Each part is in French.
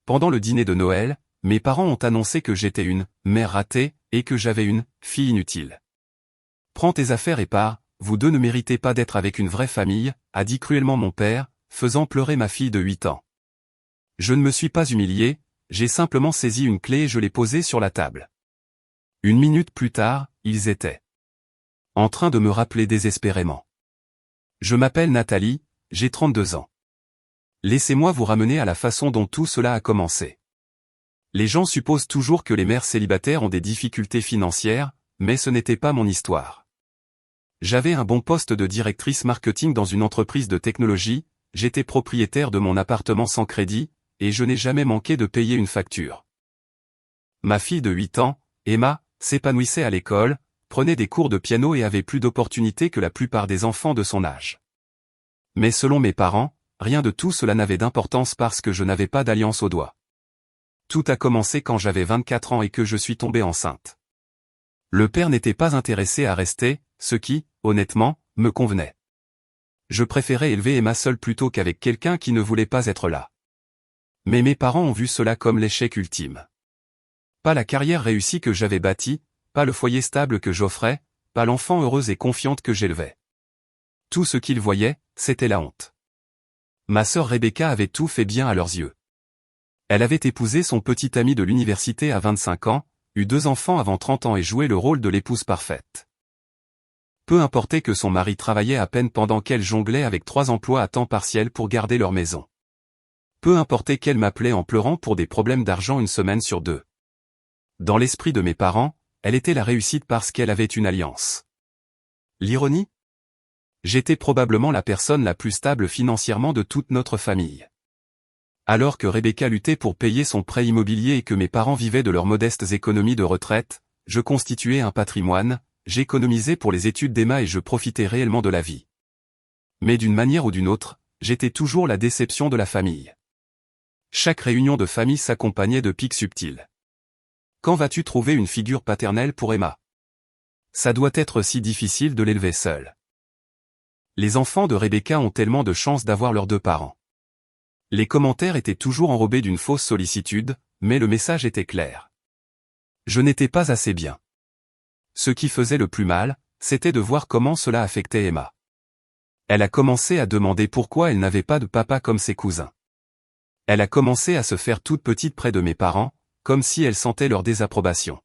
Pendant le dîner de Noël, mes parents ont annoncé que j'étais une mère ratée et que j'avais une fille inutile. Prends tes affaires et pars, vous deux ne méritez pas d'être avec une vraie famille, a dit cruellement mon père, faisant pleurer ma fille de 8 ans. Je ne me suis pas humilié, j'ai simplement saisi une clé et je l'ai posée sur la table. 1 minute plus tard, ils étaient en train de me rappeler désespérément. Je m'appelle Nathalie, j'ai 32 ans. Laissez-moi vous ramener à la façon dont tout cela a commencé. Les gens supposent toujours que les mères célibataires ont des difficultés financières, mais ce n'était pas mon histoire. J'avais un bon poste de directrice marketing dans une entreprise de technologie, j'étais propriétaire de mon appartement sans crédit, et je n'ai jamais manqué de payer une facture. Ma fille de 8 ans, Emma, s'épanouissait à l'école, prenait des cours de piano et avait plus d'opportunités que la plupart des enfants de son âge. Mais selon mes parents, rien de tout cela n'avait d'importance parce que je n'avais pas d'alliance au doigt. Tout a commencé quand j'avais 24 ans et que je suis tombée enceinte. Le père n'était pas intéressé à rester, ce qui, honnêtement, me convenait. Je préférais élever Emma seule plutôt qu'avec quelqu'un qui ne voulait pas être là. Mais mes parents ont vu cela comme l'échec ultime. Pas la carrière réussie que j'avais bâtie, pas le foyer stable que j'offrais, pas l'enfant heureuse et confiante que j'élevais. Tout ce qu'ils voyaient, c'était la honte. Ma sœur Rebecca avait tout fait bien à leurs yeux. Elle avait épousé son petit ami de l'université à 25 ans, eu 2 enfants avant 30 ans et joué le rôle de l'épouse parfaite. Peu importait que son mari travaillait à peine pendant qu'elle jonglait avec 3 emplois à temps partiel pour garder leur maison. Peu importait qu'elle m'appelait en pleurant pour des problèmes d'argent 1 semaine sur 2. Dans l'esprit de mes parents, elle était la réussite parce qu'elle avait une alliance. L'ironie ? J'étais probablement la personne la plus stable financièrement de toute notre famille. Alors que Rebecca luttait pour payer son prêt immobilier et que mes parents vivaient de leurs modestes économies de retraite, je constituais un patrimoine, j'économisais pour les études d'Emma et je profitais réellement de la vie. Mais d'une manière ou d'une autre, j'étais toujours la déception de la famille. Chaque réunion de famille s'accompagnait de pics subtils. Quand vas-tu trouver une figure paternelle pour Emma? Ça doit être si difficile de l'élever seule. Les enfants de Rebecca ont tellement de chance d'avoir leurs 2 parents. Les commentaires étaient toujours enrobés d'une fausse sollicitude, mais le message était clair. Je n'étais pas assez bien. Ce qui faisait le plus mal, c'était de voir comment cela affectait Emma. Elle a commencé à demander pourquoi elle n'avait pas de papa comme ses cousins. Elle a commencé à se faire toute petite près de mes parents, comme si elle sentait leur désapprobation.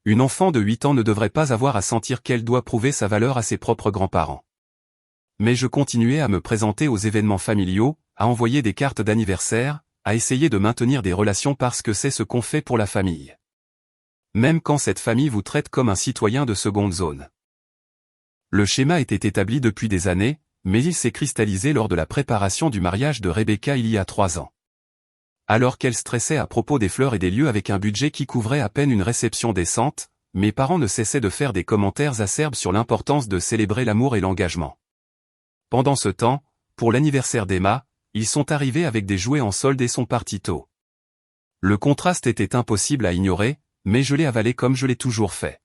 Une enfant de 8 ans ne devrait pas avoir à sentir qu'elle doit prouver sa valeur à ses propres grands-parents. Mais je continuais à me présenter aux événements familiaux, à envoyer des cartes d'anniversaire, à essayer de maintenir des relations parce que c'est ce qu'on fait pour la famille. Même quand cette famille vous traite comme un citoyen de seconde zone. Le schéma était établi depuis des années, mais il s'est cristallisé lors de la préparation du mariage de Rebecca il y a 3 ans. Alors qu'elle stressait à propos des fleurs et des lieux avec un budget qui couvrait à peine une réception décente, mes parents ne cessaient de faire des commentaires acerbes sur l'importance de célébrer l'amour et l'engagement. Pendant ce temps, pour l'anniversaire d'Emma, ils sont arrivés avec des jouets en solde et sont partis tôt. Le contraste était impossible à ignorer, mais je l'ai avalé comme je l'ai toujours fait.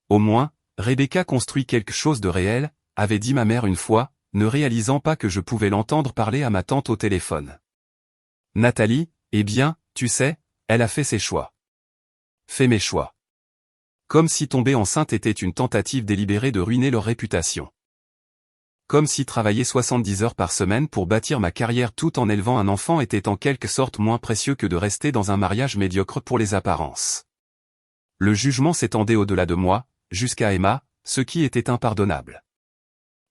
Au moins, Rebecca construit quelque chose de réel, avait dit ma mère une fois, ne réalisant pas que je pouvais l'entendre parler à ma tante au téléphone. Nathalie, eh bien, tu sais, elle a fait ses choix. Fais mes choix. Comme si tomber enceinte était une tentative délibérée de ruiner leur réputation. Comme si travailler 70 heures par semaine pour bâtir ma carrière tout en élevant un enfant était en quelque sorte moins précieux que de rester dans un mariage médiocre pour les apparences. Le jugement s'étendait au-delà de moi, jusqu'à Emma, ce qui était impardonnable.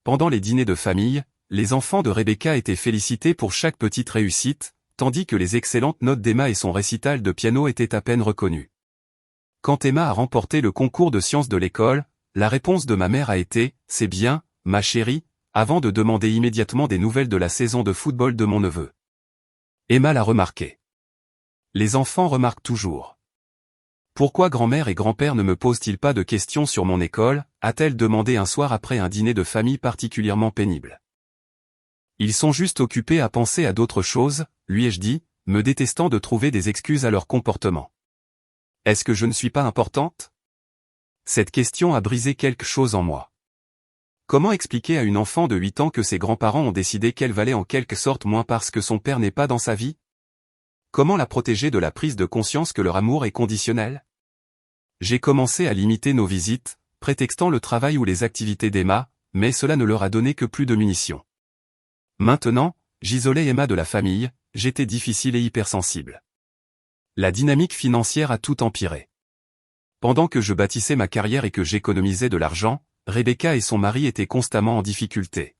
Pendant les dîners de famille, les enfants de Rebecca étaient félicités pour chaque petite réussite, tandis que les excellentes notes d'Emma et son récital de piano étaient à peine reconnues. Quand Emma a remporté le concours de sciences de l'école, la réponse de ma mère a été « C'est bien, ma chérie », avant de demander immédiatement des nouvelles de la saison de football de mon neveu. Emma l'a remarqué. Les enfants remarquent toujours. Pourquoi grand-mère et grand-père ne me posent-ils pas de questions sur mon école, a-t-elle demandé un soir après un dîner de famille particulièrement pénible. Ils sont juste occupés à penser à d'autres choses, lui ai-je dit, me détestant de trouver des excuses à leur comportement. Est-ce que je ne suis pas importante? Cette question a brisé quelque chose en moi. Comment expliquer à une enfant de 8 ans que ses grands-parents ont décidé qu'elle valait en quelque sorte moins parce que son père n'est pas dans sa vie? Comment la protéger de la prise de conscience que leur amour est conditionnel? J'ai commencé à limiter nos visites, prétextant le travail ou les activités d'Emma, mais cela ne leur a donné que plus de munitions. Maintenant, j'isolais Emma de la famille, j'étais difficile et hypersensible. La dynamique financière a tout empiré. Pendant que je bâtissais ma carrière et que j'économisais de l'argent, Rebecca et son mari étaient constamment en difficulté.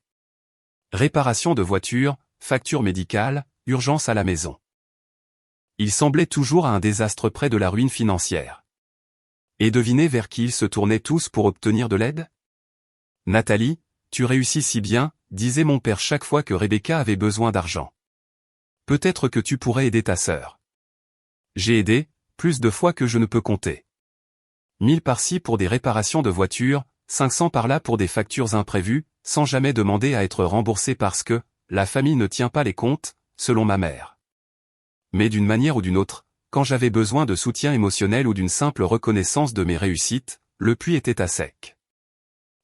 Réparation de voitures, factures médicales, urgence à la maison. Ils semblaient toujours à un désastre près de la ruine financière. Et devinez vers qui ils se tournaient tous pour obtenir de l'aide? Nathalie, tu réussis si bien, disait mon père chaque fois que Rebecca avait besoin d'argent. Peut-être que tu pourrais aider ta sœur. J'ai aidé, plus de fois que je ne peux compter. 1000 par-ci pour des réparations de voitures, 500 par-là pour des factures imprévues, sans jamais demander à être remboursé parce que, la famille ne tient pas les comptes, selon ma mère. Mais d'une manière ou d'une autre, quand j'avais besoin de soutien émotionnel ou d'une simple reconnaissance de mes réussites, le puits était à sec.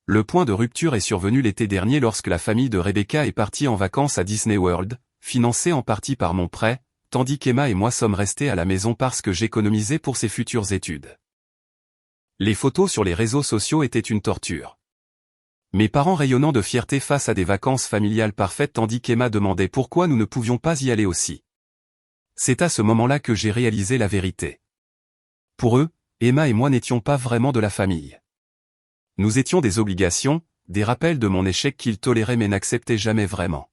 Le point de rupture est survenu l'été dernier lorsque la famille de Rebecca est partie en vacances à Disney World, financée en partie par mon prêt, tandis qu'Emma et moi sommes restés à la maison parce que j'économisais pour ses futures études. Les photos sur les réseaux sociaux étaient une torture. Mes parents rayonnant de fierté face à des vacances familiales parfaites tandis qu'Emma demandait pourquoi nous ne pouvions pas y aller aussi. C'est à ce moment-là que j'ai réalisé la vérité. Pour eux, Emma et moi n'étions pas vraiment de la famille. Nous étions des obligations, des rappels de mon échec qu'ils toléraient mais n'acceptaient jamais vraiment.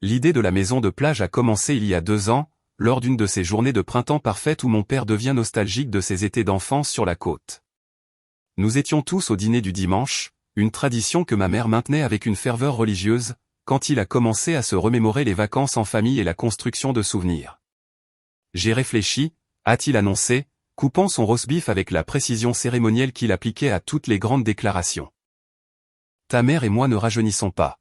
L'idée de la maison de plage a commencé il y a 2 ans, lors d'une de ces journées de printemps parfaites où mon père devient nostalgique de ses étés d'enfance sur la côte. Nous étions tous au dîner du dimanche, une tradition que ma mère maintenait avec une ferveur religieuse, quand il a commencé à se remémorer les vacances en famille et la construction de souvenirs. J'ai réfléchi, a-t-il annoncé, coupant son roast-beef avec la précision cérémonielle qu'il appliquait à toutes les grandes déclarations. Ta mère et moi ne rajeunissons pas.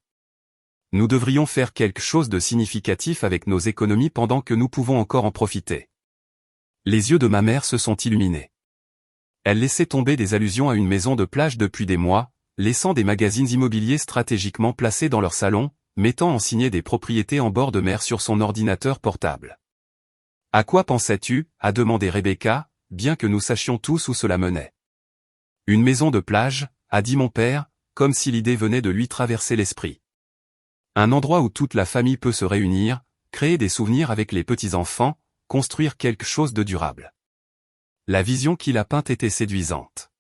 Nous devrions faire quelque chose de significatif avec nos économies pendant que nous pouvons encore en profiter. Les yeux de ma mère se sont illuminés. Elle laissait tomber des allusions à une maison de plage depuis des mois, laissant des magazines immobiliers stratégiquement placés dans leur salon, mettant en signé des propriétés en bord de mer sur son ordinateur portable. À quoi pensais-tu? A demandé Rebecca, bien que nous sachions tous où cela menait. Une maison de plage, a dit mon père, comme si l'idée venait de lui traverser l'esprit. Un endroit où toute la famille peut se réunir, créer des souvenirs avec les petits-enfants, construire quelque chose de durable. La vision qu'il a peinte était séduisante.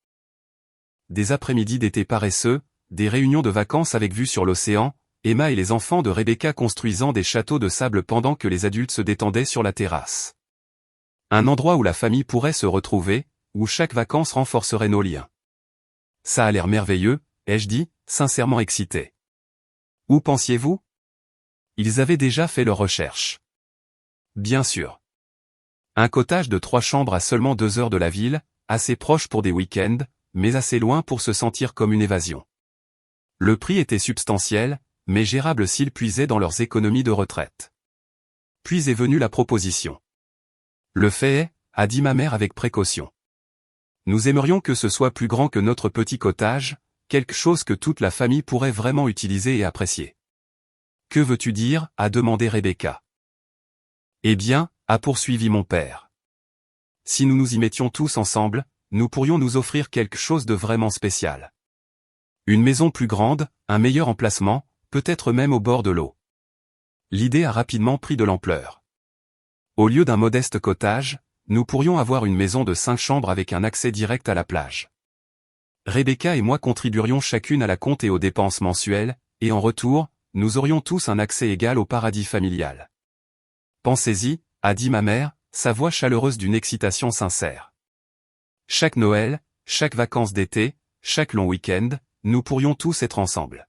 Des après-midi d'été paresseux, des réunions de vacances avec vue sur l'océan, Emma et les enfants de Rebecca construisant des châteaux de sable pendant que les adultes se détendaient sur la terrasse. Un endroit où la famille pourrait se retrouver, où chaque vacances renforcerait nos liens. Ça a l'air merveilleux, ai-je dit, sincèrement excité. Où pensiez-vous? Ils avaient déjà fait leurs recherches. Bien sûr. Un cottage de 3 chambres à seulement 2 heures de la ville, assez proche pour des week-ends, mais assez loin pour se sentir comme une évasion. Le prix était substantiel, mais gérable s'ils puisaient dans leurs économies de retraite. Puis est venue la proposition. Le fait est, a dit ma mère avec précaution. Nous aimerions que ce soit plus grand que notre petit cottage, quelque chose que toute la famille pourrait vraiment utiliser et apprécier. Que veux-tu dire? A demandé Rebecca. Eh bien, a poursuivi mon père. Si nous nous y mettions tous ensemble, nous pourrions nous offrir quelque chose de vraiment spécial. Une maison plus grande, un meilleur emplacement, peut-être même au bord de l'eau. L'idée a rapidement pris de l'ampleur. Au lieu d'un modeste cottage, nous pourrions avoir une maison de 5 chambres avec un accès direct à la plage. Rebecca et moi contribuerions chacune à la compte et aux dépenses mensuelles, et en retour, nous aurions tous un accès égal au paradis familial. Pensez-y, a dit ma mère, sa voix chaleureuse d'une excitation sincère. Chaque Noël, chaque vacances d'été, chaque long week-end, nous pourrions tous être ensemble.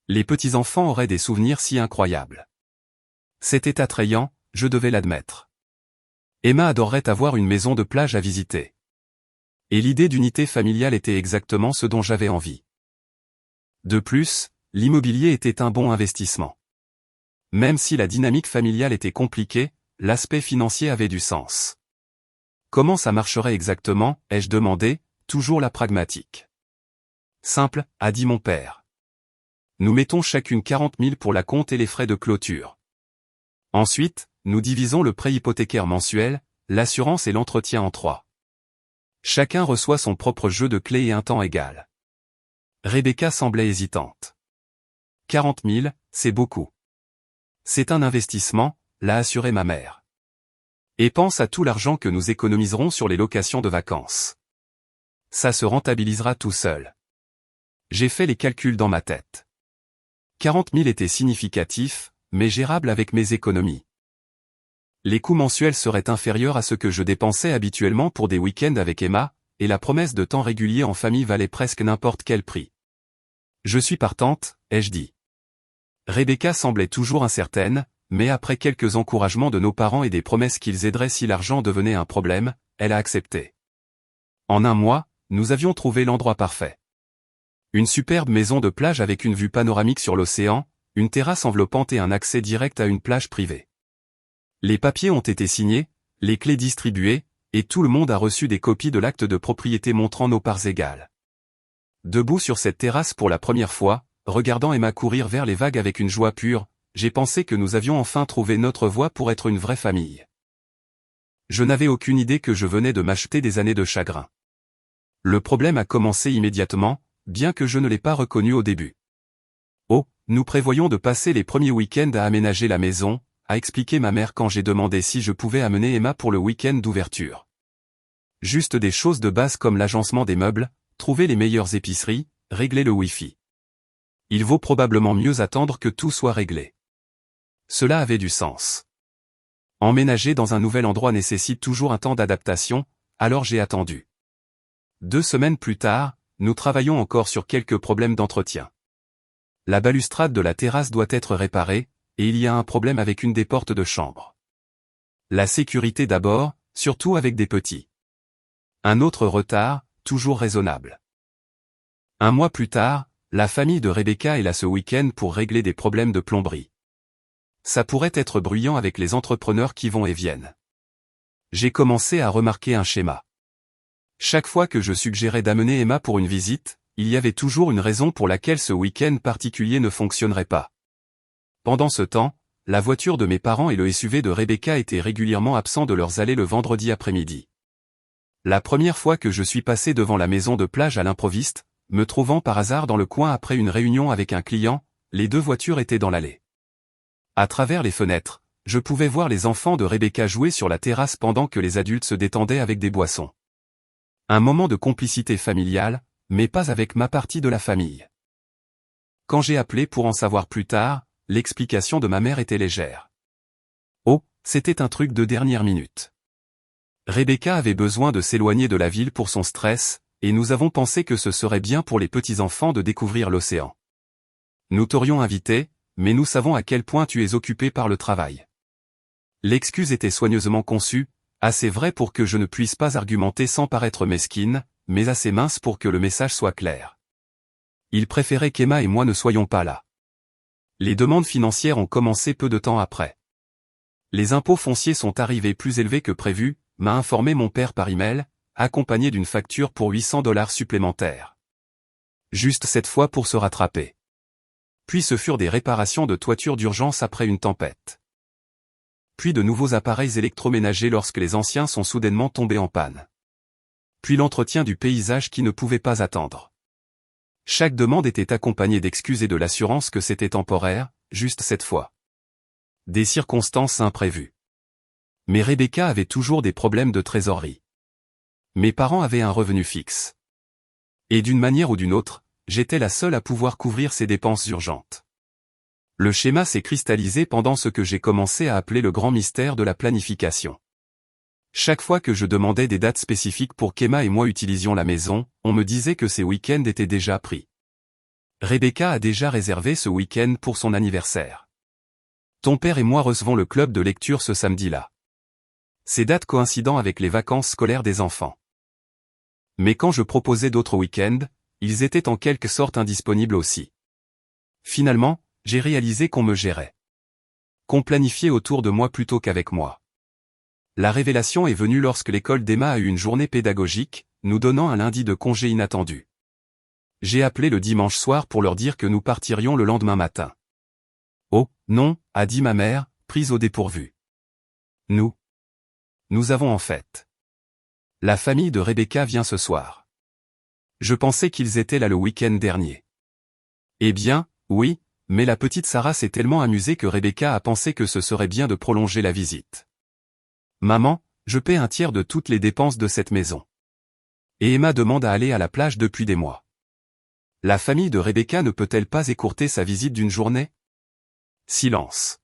Les petits-enfants auraient des souvenirs si incroyables. C'était attrayant, je devais l'admettre. Emma adorerait avoir une maison de plage à visiter. Et l'idée d'unité familiale était exactement ce dont j'avais envie. De plus, l'immobilier était un bon investissement. Même si la dynamique familiale était compliquée, l'aspect financier avait du sens. Comment ça marcherait exactement, ai-je demandé, toujours la pragmatique. Simple, a dit mon père. Nous mettons chacune 40 000 pour la compte et les frais de clôture. Ensuite, nous divisons le prêt hypothécaire mensuel, l'assurance et l'entretien en 3. Chacun reçoit son propre jeu de clés et un temps égal. Rebecca semblait hésitante. 40 000, c'est beaucoup. C'est un investissement, l'a assuré ma mère. Et pense à tout l'argent que nous économiserons sur les locations de vacances. Ça se rentabilisera tout seul. J'ai fait les calculs dans ma tête. 40 000 étaient significatifs, mais gérables avec mes économies. Les coûts mensuels seraient inférieurs à ce que je dépensais habituellement pour des week-ends avec Emma, et la promesse de temps régulier en famille valait presque n'importe quel prix. Je suis partante, ai-je dit. Rebecca semblait toujours incertaine, mais après quelques encouragements de nos parents et des promesses qu'ils aideraient si l'argent devenait un problème, elle a accepté. En un mois, nous avions trouvé l'endroit parfait. Une superbe maison de plage avec une vue panoramique sur l'océan, une terrasse enveloppante et un accès direct à une plage privée. Les papiers ont été signés, les clés distribuées, et tout le monde a reçu des copies de l'acte de propriété montrant nos parts égales. Debout sur cette terrasse pour la première fois, regardant Emma courir vers les vagues avec une joie pure, j'ai pensé que nous avions enfin trouvé notre voie pour être une vraie famille. Je n'avais aucune idée que je venais de m'acheter des années de chagrin. Le problème a commencé immédiatement, bien que je ne l'ai pas reconnu au début. Oh, nous prévoyons de passer les premiers week-ends à aménager la maison, a expliqué ma mère quand j'ai demandé si je pouvais amener Emma pour le week-end d'ouverture. Juste des choses de base comme l'agencement des meubles, trouver les meilleures épiceries, régler le Wi-Fi. Il vaut probablement mieux attendre que tout soit réglé. Cela avait du sens. Emménager dans un nouvel endroit nécessite toujours un temps d'adaptation, alors j'ai attendu. 2 semaines plus tard, nous travaillons encore sur quelques problèmes d'entretien. La balustrade de la terrasse doit être réparée, et il y a un problème avec une des portes de chambre. La sécurité d'abord, surtout avec des petits. Un autre retard, toujours raisonnable. 1 mois plus tard, la famille de Rebecca est là ce week-end pour régler des problèmes de plomberie. Ça pourrait être bruyant avec les entrepreneurs qui vont et viennent. J'ai commencé à remarquer un schéma. Chaque fois que je suggérais d'amener Emma pour une visite, il y avait toujours une raison pour laquelle ce week-end particulier ne fonctionnerait pas. Pendant ce temps, la voiture de mes parents et le SUV de Rebecca étaient régulièrement absents de leurs allées le vendredi après-midi. La première fois que je suis passé devant la maison de plage à l'improviste, me trouvant par hasard dans le coin après une réunion avec un client, les 2 voitures étaient dans l'allée. À travers les fenêtres, je pouvais voir les enfants de Rebecca jouer sur la terrasse pendant que les adultes se détendaient avec des boissons. Un moment de complicité familiale, mais pas avec ma partie de la famille. Quand j'ai appelé pour en savoir plus tard, l'explication de ma mère était légère. Oh, c'était un truc de dernière minute. Rebecca avait besoin de s'éloigner de la ville pour son stress, et nous avons pensé que ce serait bien pour les petits-enfants de découvrir l'océan. Nous t'aurions invité, mais nous savons à quel point tu es occupé par le travail. L'excuse était soigneusement conçue, assez vraie pour que je ne puisse pas argumenter sans paraître mesquine, mais assez mince pour que le message soit clair. Il préférait qu'Emma et moi ne soyons pas là. Les demandes financières ont commencé peu de temps après. Les impôts fonciers sont arrivés plus élevés que prévu, m'a informé mon père par email, accompagné d'une facture pour $800 supplémentaires. Juste cette fois pour se rattraper. Puis ce furent des réparations de toiture d'urgence après une tempête. Puis de nouveaux appareils électroménagers lorsque les anciens sont soudainement tombés en panne. Puis l'entretien du paysage qui ne pouvait pas attendre. Chaque demande était accompagnée d'excuses et de l'assurance que c'était temporaire, juste cette fois. Des circonstances imprévues. Mais Rebecca avait toujours des problèmes de trésorerie. Mes parents avaient un revenu fixe. Et d'une manière ou d'une autre, j'étais la seule à pouvoir couvrir ces dépenses urgentes. Le schéma s'est cristallisé pendant ce que j'ai commencé à appeler le grand mystère de la planification. Chaque fois que je demandais des dates spécifiques pour qu'Emma et moi utilisions la maison, on me disait que ces week-ends étaient déjà pris. Rebecca a déjà réservé ce week-end pour son anniversaire. Ton père et moi recevons le club de lecture ce samedi-là. Ces dates coïncidant avec les vacances scolaires des enfants. Mais quand je proposais d'autres week-ends, ils étaient en quelque sorte indisponibles aussi. Finalement, j'ai réalisé qu'on me gérait. Qu'on planifiait autour de moi plutôt qu'avec moi. La révélation est venue lorsque l'école d'Emma a eu une journée pédagogique, nous donnant un lundi de congé inattendu. J'ai appelé le dimanche soir pour leur dire que nous partirions le lendemain matin. Oh, non, a dit ma mère, prise au dépourvu. Nous avons en fête. La famille de Rebecca vient ce soir. Je pensais qu'ils étaient là le week-end dernier. Eh bien, oui, mais la petite Sarah s'est tellement amusée que Rebecca a pensé que ce serait bien de prolonger la visite. Maman, je paie un tiers de toutes les dépenses de cette maison. Et Emma demande à aller à la plage depuis des mois. La famille de Rebecca ne peut-elle pas écourter sa visite d'une journée? Silence.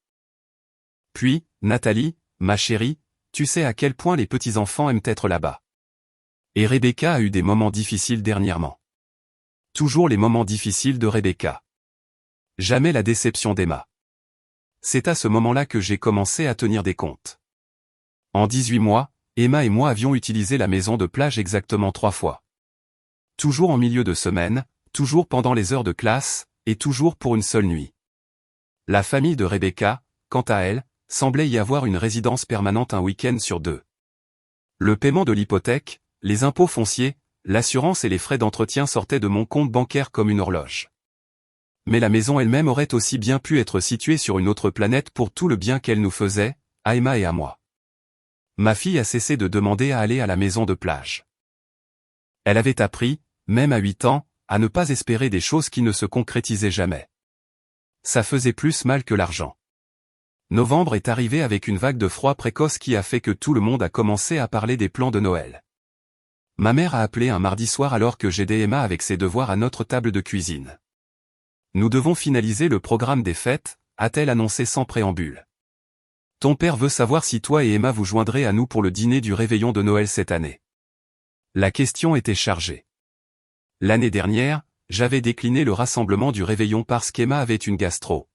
Puis, Nathalie, ma chérie, tu sais à quel point les petits-enfants aiment être là-bas. Et Rebecca a eu des moments difficiles dernièrement. Toujours les moments difficiles de Rebecca. Jamais la déception d'Emma. C'est à ce moment-là que j'ai commencé à tenir des comptes. En 18 mois, Emma et moi avions utilisé la maison de plage exactement 3 fois. Toujours en milieu de semaine, toujours pendant les heures de classe, et toujours pour une seule nuit. La famille de Rebecca, quant à elle, semblait y avoir une résidence permanente un week-end sur 2. Le paiement de l'hypothèque, les impôts fonciers, l'assurance et les frais d'entretien sortaient de mon compte bancaire comme une horloge. Mais la maison elle-même aurait aussi bien pu être située sur une autre planète pour tout le bien qu'elle nous faisait, à Emma et à moi. Ma fille a cessé de demander à aller à la maison de plage. Elle avait appris, même à 8 ans, à ne pas espérer des choses qui ne se concrétisaient jamais. Ça faisait plus mal que l'argent. Novembre est arrivé avec une vague de froid précoce qui a fait que tout le monde a commencé à parler des plans de Noël. Ma mère a appelé un mardi soir alors que j'aidais Emma avec ses devoirs à notre table de cuisine. Nous devons finaliser le programme des fêtes, a-t-elle annoncé sans préambule. Ton père veut savoir si toi et Emma vous joindrez à nous pour le dîner du réveillon de Noël cette année. La question était chargée. L'année dernière, j'avais décliné le rassemblement du réveillon parce qu'Emma avait une gastro.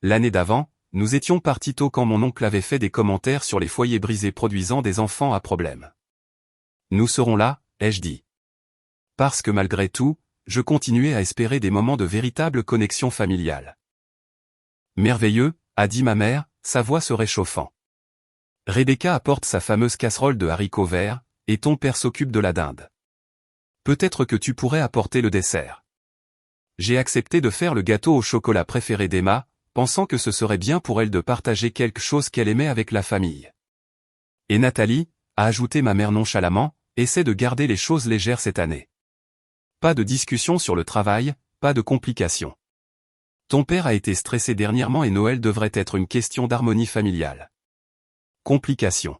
L'année d'avant, nous étions partis tôt quand mon oncle avait fait des commentaires sur les foyers brisés produisant des enfants à problème. Nous serons là, ai-je dit. Parce que malgré tout, je continuais à espérer des moments de véritable connexion familiale. Merveilleux, a dit ma mère, sa voix se réchauffant. Rebecca apporte sa fameuse casserole de haricots verts, et ton père s'occupe de la dinde. Peut-être que tu pourrais apporter le dessert. J'ai accepté de faire le gâteau au chocolat préféré d'Emma, pensant que ce serait bien pour elle de partager quelque chose qu'elle aimait avec la famille. Et Nathalie, a ajouté ma mère nonchalamment, essaie de garder les choses légères cette année. Pas de discussion sur le travail, pas de complications. Ton père a été stressé dernièrement et Noël devrait être une question d'harmonie familiale. Complications.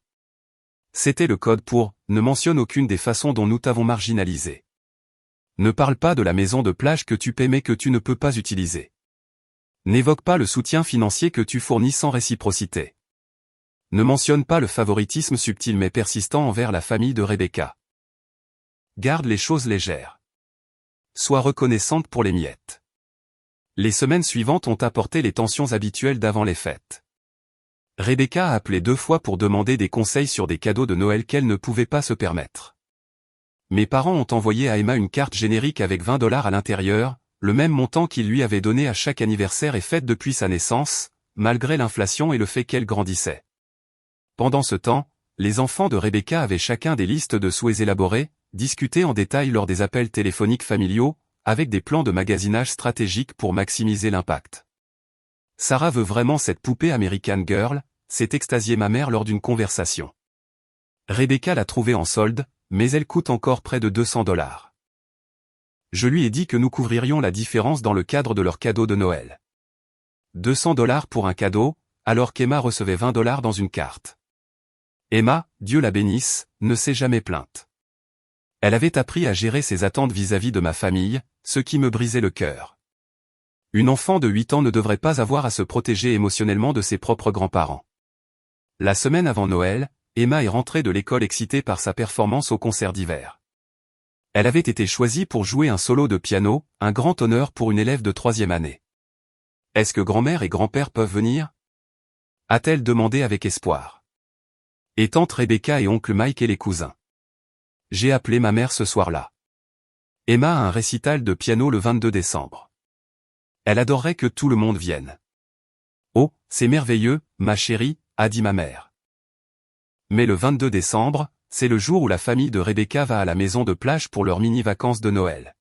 C'était le code pour « ne mentionne aucune des façons dont nous t'avons marginalisé ». Ne parle pas de la maison de plage que tu paies mais que tu ne peux pas utiliser. N'évoque pas le soutien financier que tu fournis sans réciprocité. Ne mentionne pas le favoritisme subtil mais persistant envers la famille de Rebecca. Garde les choses légères. Sois reconnaissante pour les miettes. Les semaines suivantes ont apporté les tensions habituelles d'avant les fêtes. Rebecca a appelé 2 fois pour demander des conseils sur des cadeaux de Noël qu'elle ne pouvait pas se permettre. Mes parents ont envoyé à Emma une carte générique avec $20 à l'intérieur, le même montant qu'ils lui avaient donné à chaque anniversaire et fête depuis sa naissance, malgré l'inflation et le fait qu'elle grandissait. Pendant ce temps, les enfants de Rebecca avaient chacun des listes de souhaits élaborées, discutées en détail lors des appels téléphoniques familiaux, avec des plans de magasinage stratégiques pour maximiser l'impact. Sarah veut vraiment cette poupée American Girl, s'est extasiée ma mère lors d'une conversation. Rebecca l'a trouvée en solde, mais elle coûte encore près de $200. Je lui ai dit que nous couvririons la différence dans le cadre de leur cadeau de Noël. $200 pour un cadeau, alors qu'Emma recevait $20 dans une carte. Emma, Dieu la bénisse, ne s'est jamais plainte. Elle avait appris à gérer ses attentes vis-à-vis de ma famille, ce qui me brisait le cœur. Une enfant de 8 ans ne devrait pas avoir à se protéger émotionnellement de ses propres grands-parents. La semaine avant Noël, Emma est rentrée de l'école excitée par sa performance au concert d'hiver. Elle avait été choisie pour jouer un solo de piano, un grand honneur pour une élève de 3e année. Est-ce que grand-mère et grand-père peuvent venir? A-t-elle demandé avec espoir. Et tante Rebecca et oncle Mike et les cousins. J'ai appelé ma mère ce soir-là. Emma a un récital de piano le 22 décembre. Elle adorerait que tout le monde vienne. Oh, c'est merveilleux, ma chérie, a dit ma mère. Mais le 22 décembre, c'est le jour où la famille de Rebecca va à la maison de plage pour leurs mini-vacances de Noël.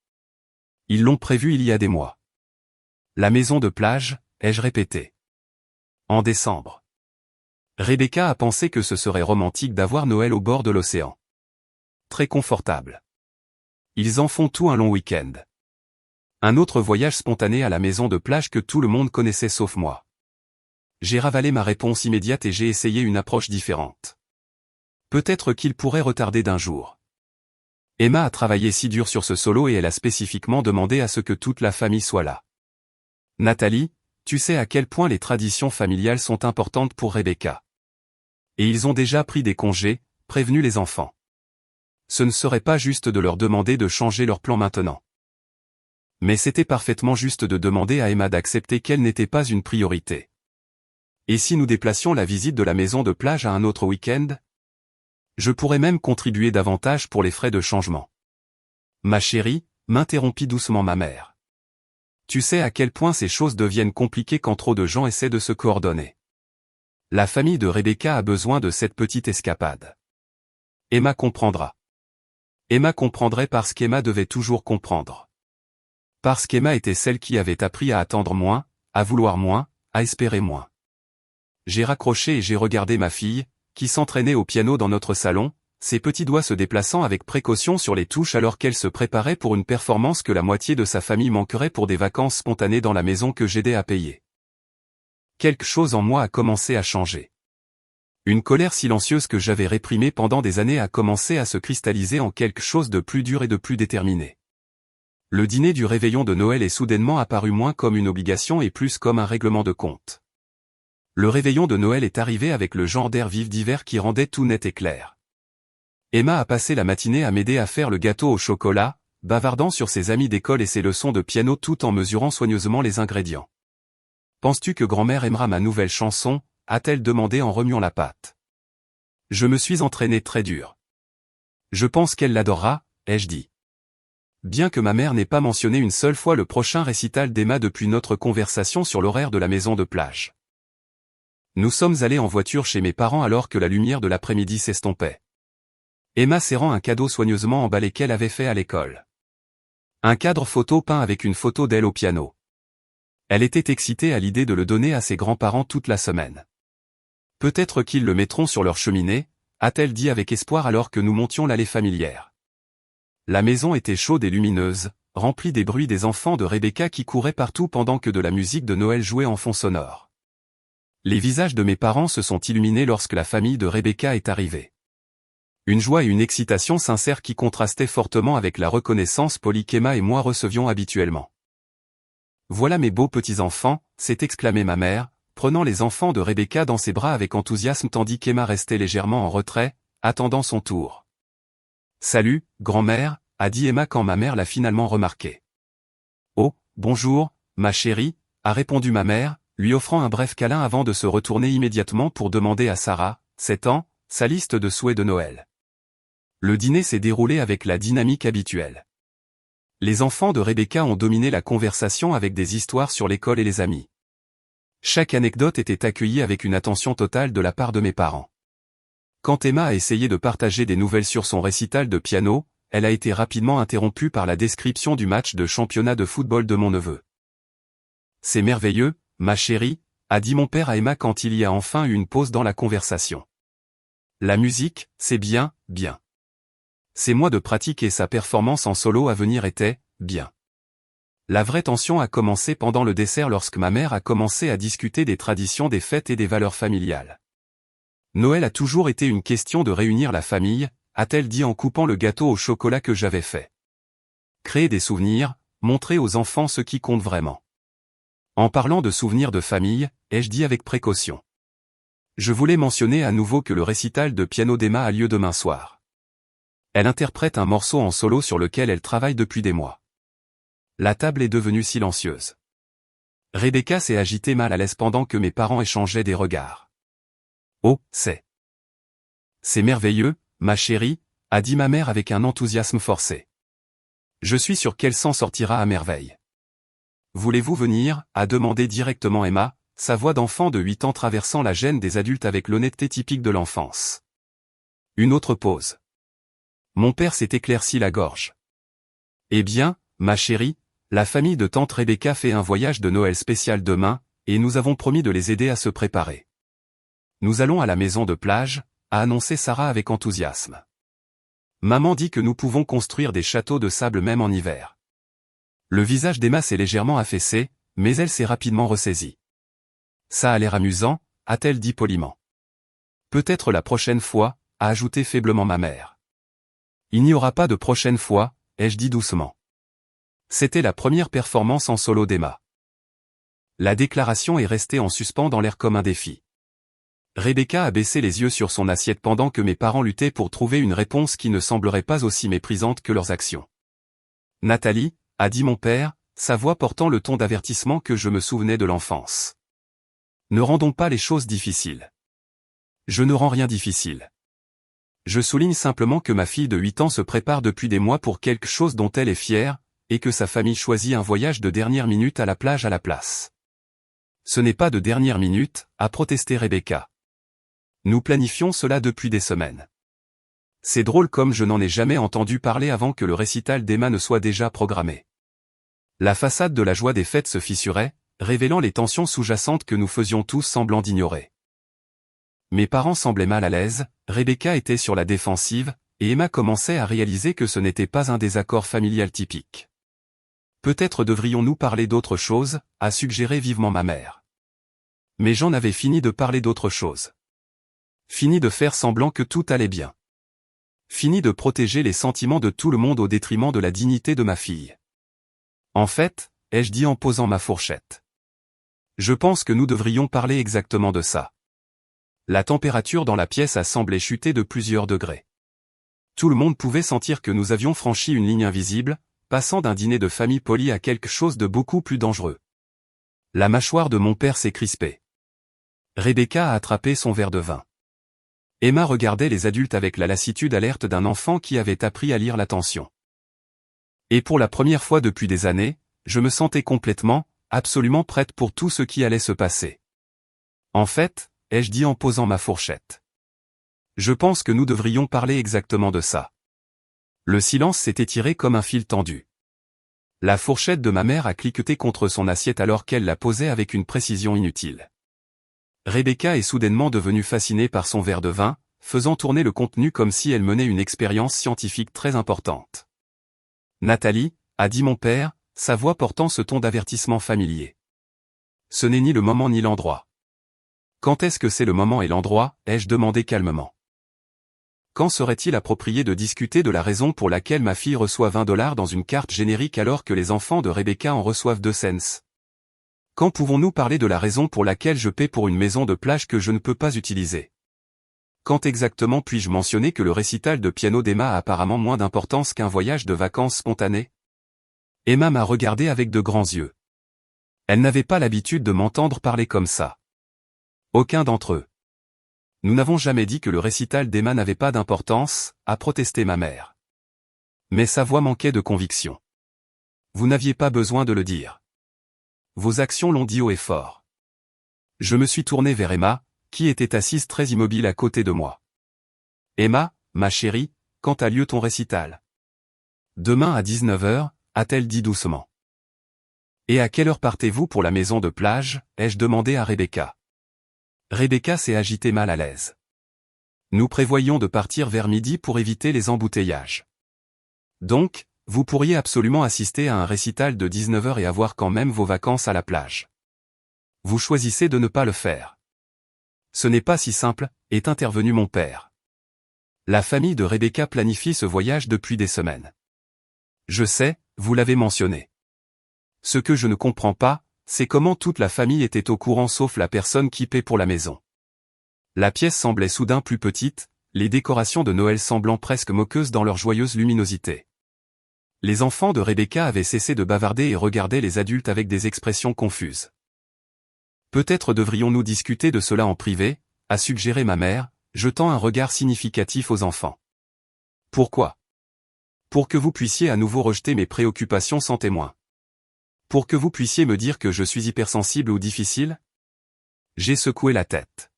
Ils l'ont prévu il y a des mois. La maison de plage, ai-je répété. En décembre. Rebecca a pensé que ce serait romantique d'avoir Noël au bord de l'océan. Très confortable. Ils en font tout un long week-end. Un autre voyage spontané à la maison de plage que tout le monde connaissait sauf moi. J'ai ravalé ma réponse immédiate et j'ai essayé une approche différente. Peut-être qu'il pourrait retarder d'un jour. Emma a travaillé si dur sur ce solo et elle a spécifiquement demandé à ce que toute la famille soit là. Nathalie, tu sais à quel point les traditions familiales sont importantes pour Rebecca. Et ils ont déjà pris des congés, prévenu les enfants. Ce ne serait pas juste de leur demander de changer leur plan maintenant. Mais c'était parfaitement juste de demander à Emma d'accepter qu'elle n'était pas une priorité. Et si nous déplacions la visite de la maison de plage à un autre week-end? Je pourrais même contribuer davantage pour les frais de changement. Ma chérie, m'interrompit doucement ma mère. Tu sais à quel point ces choses deviennent compliquées quand trop de gens essaient de se coordonner. La famille de Rebecca a besoin de cette petite escapade. Emma comprendra. Emma comprendrait parce qu'Emma devait toujours comprendre. Parce qu'Emma était celle qui avait appris à attendre moins, à vouloir moins, à espérer moins. J'ai raccroché et j'ai regardé ma fille, qui s'entraînait au piano dans notre salon, ses petits doigts se déplaçant avec précaution sur les touches alors qu'elle se préparait pour une performance que la moitié de sa famille manquerait pour des vacances spontanées dans la maison que j'aidais à payer. Quelque chose en moi a commencé à changer. Une colère silencieuse que j'avais réprimée pendant des années a commencé à se cristalliser en quelque chose de plus dur et de plus déterminé. Le dîner du réveillon de Noël est soudainement apparu moins comme une obligation et plus comme un règlement de compte. Le réveillon de Noël est arrivé avec le genre d'air vif d'hiver qui rendait tout net et clair. Emma a passé la matinée à m'aider à faire le gâteau au chocolat, bavardant sur ses amis d'école et ses leçons de piano tout en mesurant soigneusement les ingrédients. « Penses-tu que grand-mère aimera ma nouvelle chanson ?» a-t-elle demandé en remuant la pâte. Je me suis entraîné très dur. Je pense qu'elle l'adorera, ai-je dit. Bien que ma mère n'ait pas mentionné une seule fois le prochain récital d'Emma depuis notre conversation sur l'horaire de la maison de plage. Nous sommes allés en voiture chez mes parents alors que la lumière de l'après-midi s'estompait. Emma serrant un cadeau soigneusement emballé qu'elle avait fait à l'école. Un cadre photo peint avec une photo d'elle au piano. Elle était excitée à l'idée de le donner à ses grands-parents toute la semaine. Peut-être qu'ils le mettront sur leur cheminée, a-t-elle dit avec espoir alors que nous montions l'allée familière. La maison était chaude et lumineuse, remplie des bruits des enfants de Rebecca qui couraient partout pendant que de la musique de Noël jouait en fond sonore. Les visages de mes parents se sont illuminés lorsque la famille de Rebecca est arrivée. Une joie et une excitation sincères qui contrastaient fortement avec la reconnaissance polie qu'Emma et moi recevions habituellement. « Voilà mes beaux petits-enfants » s'est exclamée ma mère, prenant les enfants de Rebecca dans ses bras avec enthousiasme tandis qu'Emma restait légèrement en retrait, attendant son tour. « Salut, grand-mère » a dit Emma quand ma mère l'a finalement remarqué. « Oh, bonjour, ma chérie » a répondu ma mère, lui offrant un bref câlin avant de se retourner immédiatement pour demander à Sarah, 7 ans, sa liste de souhaits de Noël. Le dîner s'est déroulé avec la dynamique habituelle. Les enfants de Rebecca ont dominé la conversation avec des histoires sur l'école et les amis. Chaque anecdote était accueillie avec une attention totale de la part de mes parents. Quand Emma a essayé de partager des nouvelles sur son récital de piano, elle a été rapidement interrompue par la description du match de championnat de football de mon neveu. « C'est merveilleux, ma chérie » a dit mon père à Emma quand il y a enfin eu une pause dans la conversation. « La musique, c'est bien, bien. » Ses mois de pratique et sa performance en solo à venir étaient bien. La vraie tension a commencé pendant le dessert lorsque ma mère a commencé à discuter des traditions des fêtes et des valeurs familiales. Noël a toujours été une question de réunir la famille, a-t-elle dit en coupant le gâteau au chocolat que j'avais fait. Créer des souvenirs, montrer aux enfants ce qui compte vraiment. En parlant de souvenirs de famille, ai-je dit avec précaution. Je voulais mentionner à nouveau que le récital de piano d'Emma a lieu demain soir. Elle interprète un morceau en solo sur lequel elle travaille depuis des mois. La table est devenue silencieuse. Rebecca s'est agitée mal à l'aise pendant que mes parents échangeaient des regards. « Oh, c'est merveilleux, ma chérie » a dit ma mère avec un enthousiasme forcé. « Je suis sûr qu'elle s'en sortira à merveille. »« Voulez-vous venir » a demandé directement Emma, sa voix d'enfant de 8 ans traversant la gêne des adultes avec l'honnêteté typique de l'enfance. Une autre pause. Mon père s'est éclairci la gorge. « Eh bien, ma chérie, la famille de tante Rebecca fait un voyage de Noël spécial demain, et nous avons promis de les aider à se préparer. nous allons à la maison de plage, a annoncé Sarah avec enthousiasme. Maman dit que nous pouvons construire des châteaux de sable même en hiver. Le visage d'Emma s'est légèrement affaissé, mais elle s'est rapidement ressaisie. Ça a l'air amusant, a-t-elle dit poliment. Peut-être la prochaine fois, a ajouté faiblement ma mère. Il n'y aura pas de prochaine fois, ai-je dit doucement. C'était la première performance en solo d'Emma. La déclaration est restée en suspens dans l'air comme un défi. Rebecca a baissé les yeux sur son assiette pendant que mes parents luttaient pour trouver une réponse qui ne semblerait pas aussi méprisante que leurs actions. Nathalie, a dit mon père, sa voix portant le ton d'avertissement que je me souvenais de l'enfance. Ne rendons pas les choses difficiles. Je ne rends rien difficile. Je souligne simplement que ma fille de 8 ans se prépare depuis des mois pour quelque chose dont elle est fière, et que sa famille choisit un voyage de dernière minute à la plage à la place. Ce n'est pas de dernière minute, a protesté Rebecca. Nous planifions cela depuis des semaines. C'est drôle comme je n'en ai jamais entendu parler avant que le récital d'Emma ne soit déjà programmé. La façade de la joie des fêtes se fissurait, révélant les tensions sous-jacentes que nous faisions tous semblant d'ignorer. Mes parents semblaient mal à l'aise, Rebecca était sur la défensive, et Emma commençait à réaliser que ce n'était pas un désaccord familial typique. Peut-être devrions-nous parler d'autre chose, a suggéré vivement ma mère. Mais j'en avais fini de parler d'autre chose. Fini de faire semblant que tout allait bien. Fini de protéger les sentiments de tout le monde au détriment de la dignité de ma fille. En fait, ai-je dit en posant ma fourchette. Je pense que nous devrions parler exactement de ça. La température dans la pièce a semblé chuter de plusieurs degrés. Tout le monde pouvait sentir que nous avions franchi une ligne invisible, passant d'un dîner de famille poli à quelque chose de beaucoup plus dangereux. La mâchoire de mon père s'est crispée. Rebecca a attrapé son verre de vin. Emma regardait les adultes avec la lassitude alerte d'un enfant qui avait appris à lire l'attention. Et pour la première fois depuis des années, je me sentais complètement, absolument prête pour tout ce qui allait se passer. En fait, ai-je dit en posant ma fourchette. Je pense que nous devrions parler exactement de ça. Le silence s'est étiré comme un fil tendu. La fourchette de ma mère a cliqueté contre son assiette alors qu'elle la posait avec une précision inutile. Rebecca est soudainement devenue fascinée par son verre de vin, faisant tourner le contenu comme si elle menait une expérience scientifique très importante. Nathalie, a dit mon père, sa voix portant ce ton d'avertissement familier. Ce n'est ni le moment ni l'endroit. Quand est-ce que c'est le moment et l'endroit, ai-je demandé calmement. Quand serait-il approprié de discuter de la raison pour laquelle ma fille reçoit $20 dans une carte générique alors que les enfants de Rebecca en reçoivent 2 cents? Quand pouvons-nous parler de la raison pour laquelle je paie pour une maison de plage que je ne peux pas utiliser? Quand exactement puis-je mentionner que le récital de piano d'Emma a apparemment moins d'importance qu'un voyage de vacances spontané? Emma m'a regardé avec de grands yeux. Elle n'avait pas l'habitude de m'entendre parler comme ça. Aucun d'entre eux. Nous n'avons jamais dit que le récital d'Emma n'avait pas d'importance, a protesté ma mère. Mais sa voix manquait de conviction. Vous n'aviez pas besoin de le dire. Vos actions l'ont dit haut et fort. Je me suis tourné vers Emma, qui était assise très immobile à côté de moi. Emma, ma chérie, quand a lieu ton récital? Demain à 19h, a-t-elle dit doucement. Et à quelle heure partez-vous pour la maison de plage, ai-je demandé à Rebecca. Rebecca s'est agitée mal à l'aise. Nous prévoyions de partir vers midi pour éviter les embouteillages. Donc, vous pourriez absolument assister à un récital de 19h et avoir quand même vos vacances à la plage. Vous choisissez de ne pas le faire. Ce n'est pas si simple, est intervenu mon père. La famille de Rebecca planifie ce voyage depuis des semaines. Je sais, vous l'avez mentionné. Ce que je ne comprends pas, c'est comment toute la famille était au courant sauf la personne qui paie pour la maison. La pièce semblait soudain plus petite, les décorations de Noël semblant presque moqueuses dans leur joyeuse luminosité. Les enfants de Rebecca avaient cessé de bavarder et regardaient les adultes avec des expressions confuses. Peut-être devrions-nous discuter de cela en privé, a suggéré ma mère, jetant un regard significatif aux enfants. Pourquoi? Pour que vous puissiez à nouveau rejeter mes préoccupations sans témoin. Pour que vous puissiez me dire que je suis hypersensible ou difficile? J'ai secoué la tête.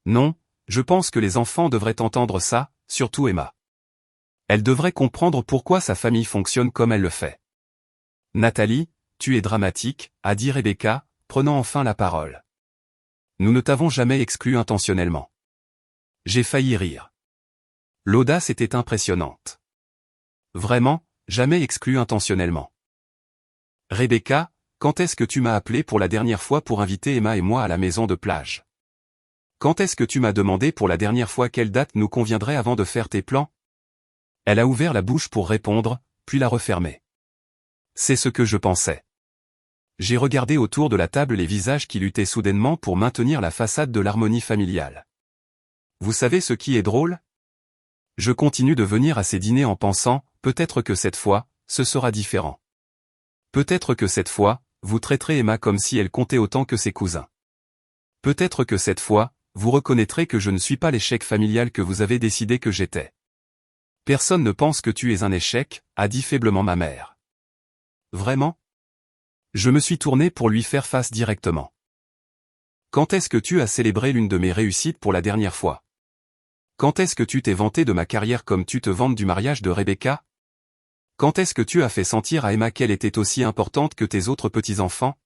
Non, je pense que les enfants devraient entendre ça, surtout Emma. Elle devrait comprendre pourquoi sa famille fonctionne comme elle le fait. Nathalie, tu es dramatique, a dit Rebecca, prenant enfin la parole. Nous ne t'avons jamais exclu intentionnellement. J'ai failli rire. L'audace était impressionnante. Vraiment, jamais exclu intentionnellement. Rebecca, quand est-ce que tu m'as appelé pour la dernière fois pour inviter Emma et moi à la maison de plage? Quand est-ce que tu m'as demandé pour la dernière fois quelle date nous conviendrait avant de faire tes plans? Elle a ouvert la bouche pour répondre, puis l'a refermée. C'est ce que je pensais. J'ai regardé autour de la table les visages qui luttaient soudainement pour maintenir la façade de l'harmonie familiale. Vous savez ce qui est drôle? Je continue de venir à ces dîners en pensant, peut-être que cette fois, ce sera différent. Peut-être que cette fois, vous traiterez Emma comme si elle comptait autant que ses cousins. Peut-être que cette fois, vous reconnaîtrez que je ne suis pas l'échec familial que vous avez décidé que j'étais. Personne ne pense que tu es un échec, a dit faiblement ma mère. Vraiment? Je me suis tourné pour lui faire face directement. Quand est-ce que tu as célébré l'une de mes réussites pour la dernière fois? Quand est-ce que tu t'es vanté de ma carrière comme tu te vantes du mariage de Rebecca? Quand est-ce que tu as fait sentir à Emma qu'elle était aussi importante que tes autres petits-enfants?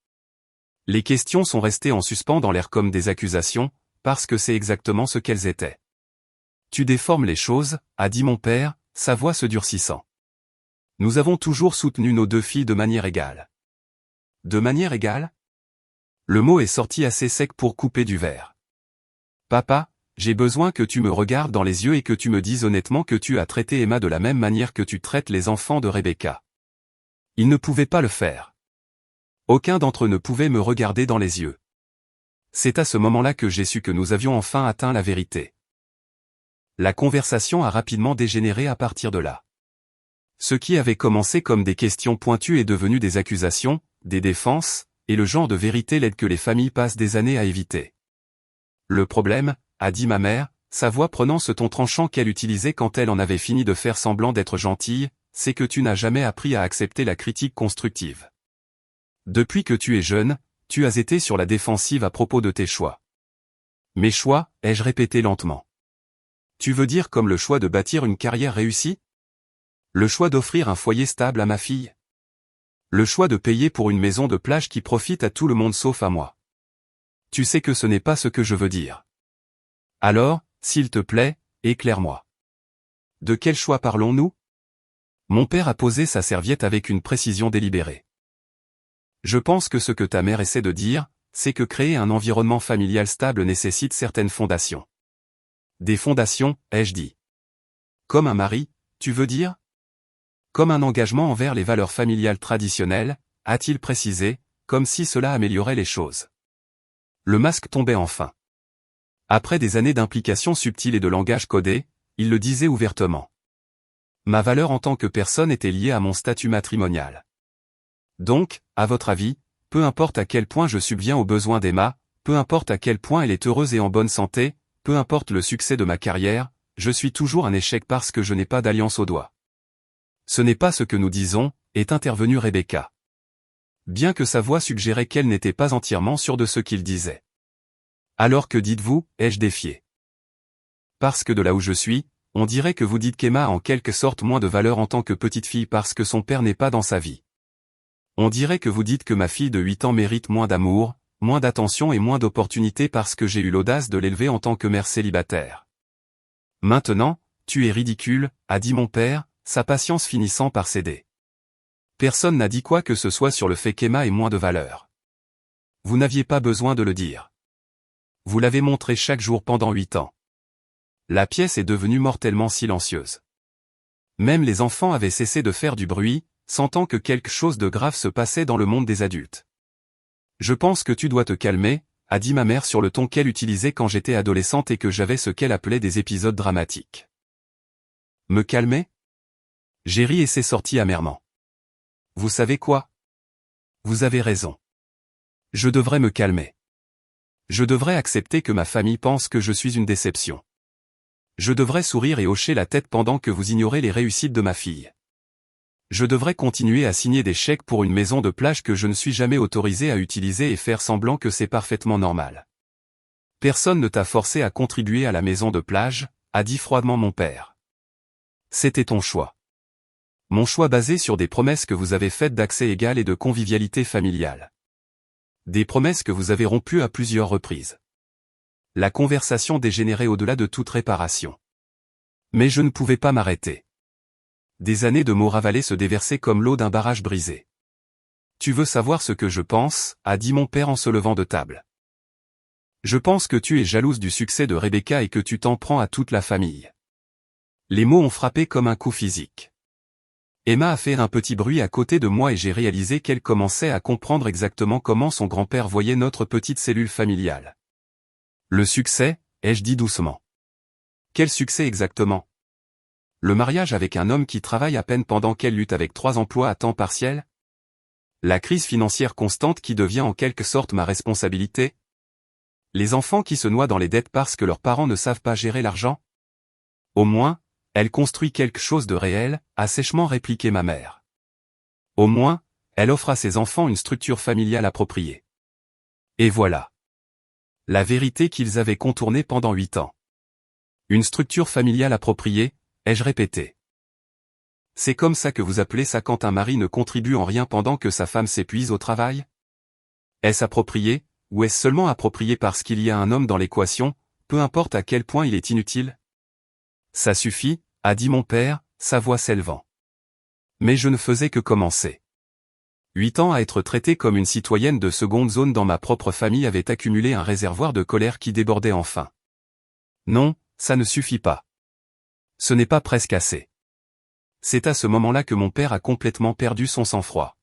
Les questions sont restées en suspens dans l'air comme des accusations, parce que c'est exactement ce qu'elles étaient. Tu déformes les choses, a dit mon père, sa voix se durcissant. Nous avons toujours soutenu nos deux filles de manière égale. De manière égale? Le mot est sorti assez sec pour couper du verre. Papa, j'ai besoin que tu me regardes dans les yeux et que tu me dises honnêtement que tu as traité Emma de la même manière que tu traites les enfants de Rebecca. Il ne pouvait pas le faire. Aucun d'entre eux ne pouvait me regarder dans les yeux. C'est à ce moment-là que j'ai su que nous avions enfin atteint la vérité. La conversation a rapidement dégénéré à partir de là. Ce qui avait commencé comme des questions pointues est devenu des accusations, des défenses, et le genre de vérité laide que les familles passent des années à éviter. Le problème, a dit ma mère, sa voix prenant ce ton tranchant qu'elle utilisait quand elle en avait fini de faire semblant d'être gentille, c'est que tu n'as jamais appris à accepter la critique constructive. Depuis que tu es jeune, tu as été sur la défensive à propos de tes choix. Mes choix, ai-je répété lentement. Tu veux dire comme le choix de bâtir une carrière réussie? Le choix d'offrir un foyer stable à ma fille? Le choix de payer pour une maison de plage qui profite à tout le monde sauf à moi? Tu sais que ce n'est pas ce que je veux dire. Alors, s'il te plaît, éclaire-moi. De quel choix parlons-nous? Mon père a posé sa serviette avec une précision délibérée. Je pense que ce que ta mère essaie de dire, c'est que créer un environnement familial stable nécessite certaines fondations. Des fondations, ai-je dit. Comme un mari, tu veux dire? Comme un engagement envers les valeurs familiales traditionnelles, a-t-il précisé, comme si cela améliorait les choses. Le masque tombait enfin. Après des années d'implication subtile et de langage codé, il le disait ouvertement. Ma valeur en tant que personne était liée à mon statut matrimonial. Donc, à votre avis, peu importe à quel point je subviens aux besoins d'Emma, peu importe à quel point elle est heureuse et en bonne santé, peu importe le succès de ma carrière, je suis toujours un échec parce que je n'ai pas d'alliance au doigt. Ce n'est pas ce que nous disons, est intervenue Rebecca. Bien que sa voix suggérait qu'elle n'était pas entièrement sûre de ce qu'il disait. Alors que dites-vous, ai-je défié. Parce que de là où je suis, on dirait que vous dites qu'Emma a en quelque sorte moins de valeur en tant que petite fille parce que son père n'est pas dans sa vie. On dirait que vous dites que ma fille de 8 ans mérite moins d'amour, moins d'attention et moins d'opportunités parce que j'ai eu l'audace de l'élever en tant que mère célibataire. Maintenant, tu es ridicule, a dit mon père, sa patience finissant par céder. Personne n'a dit quoi que ce soit sur le fait qu'Emma ait moins de valeur. Vous n'aviez pas besoin de le dire. Vous l'avez montré chaque jour pendant 8 ans. La pièce est devenue mortellement silencieuse. Même les enfants avaient cessé de faire du bruit, sentant que quelque chose de grave se passait dans le monde des adultes. Je pense que tu dois te calmer, a dit ma mère sur le ton qu'elle utilisait quand j'étais adolescente et que j'avais ce qu'elle appelait des épisodes dramatiques. Me calmer? J'ai ri et c'est sorti amèrement. Vous savez quoi? Vous avez raison. Je devrais me calmer. Je devrais accepter que ma famille pense que je suis une déception. Je devrais sourire et hocher la tête pendant que vous ignorez les réussites de ma fille. Je devrais continuer à signer des chèques pour une maison de plage que je ne suis jamais autorisé à utiliser et faire semblant que c'est parfaitement normal. Personne ne t'a forcé à contribuer à la maison de plage, a dit froidement mon père. C'était ton choix. Mon choix basé sur des promesses que vous avez faites d'accès égal et de convivialité familiale. Des promesses que vous avez rompues à plusieurs reprises. La conversation dégénérait au-delà de toute réparation. Mais je ne pouvais pas m'arrêter. Des années de mots ravalés se déversaient comme l'eau d'un barrage brisé. Tu veux savoir ce que je pense, a dit mon père en se levant de table. Je pense que tu es jalouse du succès de Rebecca et que tu t'en prends à toute la famille. Les mots ont frappé comme un coup physique. Emma a fait un petit bruit à côté de moi et j'ai réalisé qu'elle commençait à comprendre exactement comment son grand-père voyait notre petite cellule familiale. Le succès, ai-je dit doucement. Quel succès exactement? Le mariage avec un homme qui travaille à peine pendant qu'elle lutte avec 3 emplois à temps partiel? La crise financière constante qui devient en quelque sorte ma responsabilité? Les enfants qui se noient dans les dettes parce que leurs parents ne savent pas gérer l'argent? Au moins, elle construit quelque chose de réel, a sèchement répliqué ma mère. Au moins, elle offre à ses enfants une structure familiale appropriée. Et voilà. La vérité qu'ils avaient contournée pendant 8 ans. Une structure familiale appropriée, ai-je répété. C'est comme ça que vous appelez ça quand un mari ne contribue en rien pendant que sa femme s'épuise au travail? Est-ce approprié, ou est-ce seulement approprié parce qu'il y a un homme dans l'équation, peu importe à quel point il est inutile? Ça suffit, a dit mon père, sa voix s'élevant. Mais je ne faisais que commencer. 8 ans à être traitée comme une citoyenne de seconde zone dans ma propre famille avait accumulé un réservoir de colère qui débordait enfin. Non, ça ne suffit pas. Ce n'est pas presque assez. C'est à ce moment-là que mon père a complètement perdu son sang-froid.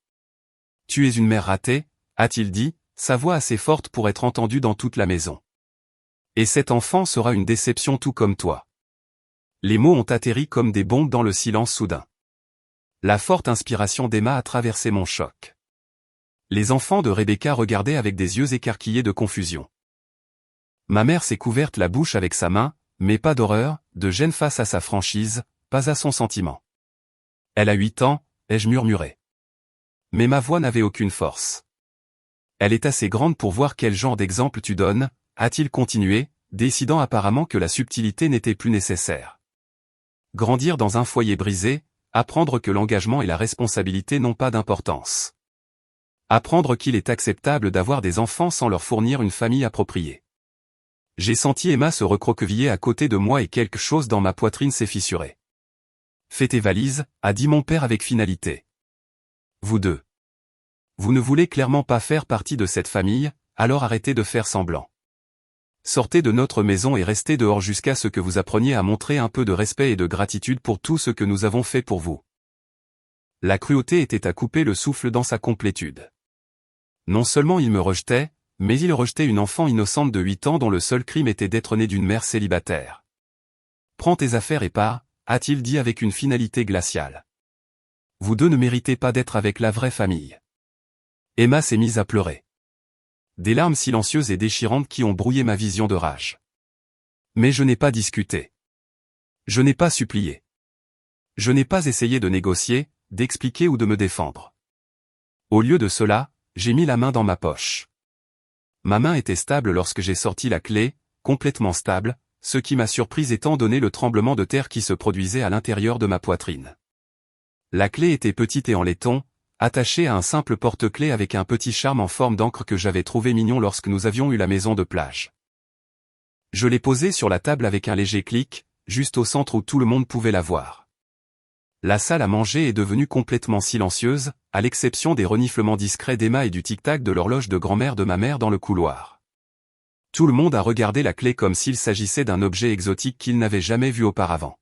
Tu es une mère ratée, a-t-il dit, sa voix assez forte pour être entendue dans toute la maison. Et cet enfant sera une déception tout comme toi. Les mots ont atterri comme des bombes dans le silence soudain. La forte inspiration d'Emma a traversé mon choc. Les enfants de Rebecca regardaient avec des yeux écarquillés de confusion. Ma mère s'est couverte la bouche avec sa main, mais pas d'horreur, de gêne face à sa franchise, pas à son sentiment. Elle a 8 ans, ai-je murmuré. Mais ma voix n'avait aucune force. Elle est assez grande pour voir quel genre d'exemple tu donnes, a-t-il continué, décidant apparemment que la subtilité n'était plus nécessaire. Grandir dans un foyer brisé, apprendre que l'engagement et la responsabilité n'ont pas d'importance. Apprendre qu'il est acceptable d'avoir des enfants sans leur fournir une famille appropriée. J'ai senti Emma se recroqueviller à côté de moi et quelque chose dans ma poitrine s'est fissuré. Fais tes valises, a dit mon père avec finalité. Vous deux. Vous ne voulez clairement pas faire partie de cette famille, alors arrêtez de faire semblant. Sortez de notre maison et restez dehors jusqu'à ce que vous appreniez à montrer un peu de respect et de gratitude pour tout ce que nous avons fait pour vous. La cruauté était à couper le souffle dans sa complétude. Non seulement il me rejetait, mais il rejetait une enfant innocente de 8 ans dont le seul crime était d'être née d'une mère célibataire. Prends tes affaires et pars, a-t-il dit avec une finalité glaciale. Vous deux ne méritez pas d'être avec la vraie famille. Emma s'est mise à pleurer. Des larmes silencieuses et déchirantes qui ont brouillé ma vision de rage. Mais je n'ai pas discuté. Je n'ai pas supplié. Je n'ai pas essayé de négocier, d'expliquer ou de me défendre. Au lieu de cela, j'ai mis la main dans ma poche. Ma main était stable lorsque j'ai sorti la clé, complètement stable, ce qui m'a surprise étant donné le tremblement de terre qui se produisait à l'intérieur de ma poitrine. La clé était petite et en laiton, attachée à un simple porte-clés avec un petit charme en forme d'encre que j'avais trouvé mignon lorsque nous avions eu la maison de plage. Je l'ai posée sur la table avec un léger clic, juste au centre où tout le monde pouvait la voir. La salle à manger est devenue complètement silencieuse, à l'exception des reniflements discrets d'Emma et du tic-tac de l'horloge de grand-mère de ma mère dans le couloir. Tout le monde a regardé la clé comme s'il s'agissait d'un objet exotique qu'il n'avait jamais vu auparavant.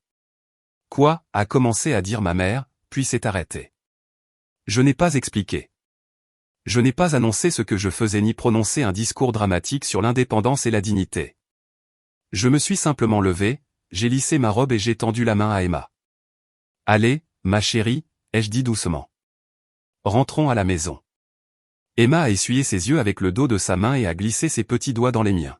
Quoi, a commencé à dire ma mère, puis s'est arrêtée. Je n'ai pas expliqué. Je n'ai pas annoncé ce que je faisais ni prononcé un discours dramatique sur l'indépendance et la dignité. Je me suis simplement levé, j'ai lissé ma robe et j'ai tendu la main à Emma. Allez, ma chérie, ai-je dit doucement. Rentrons à la maison. Emma a essuyé ses yeux avec le dos de sa main et a glissé ses petits doigts dans les miens.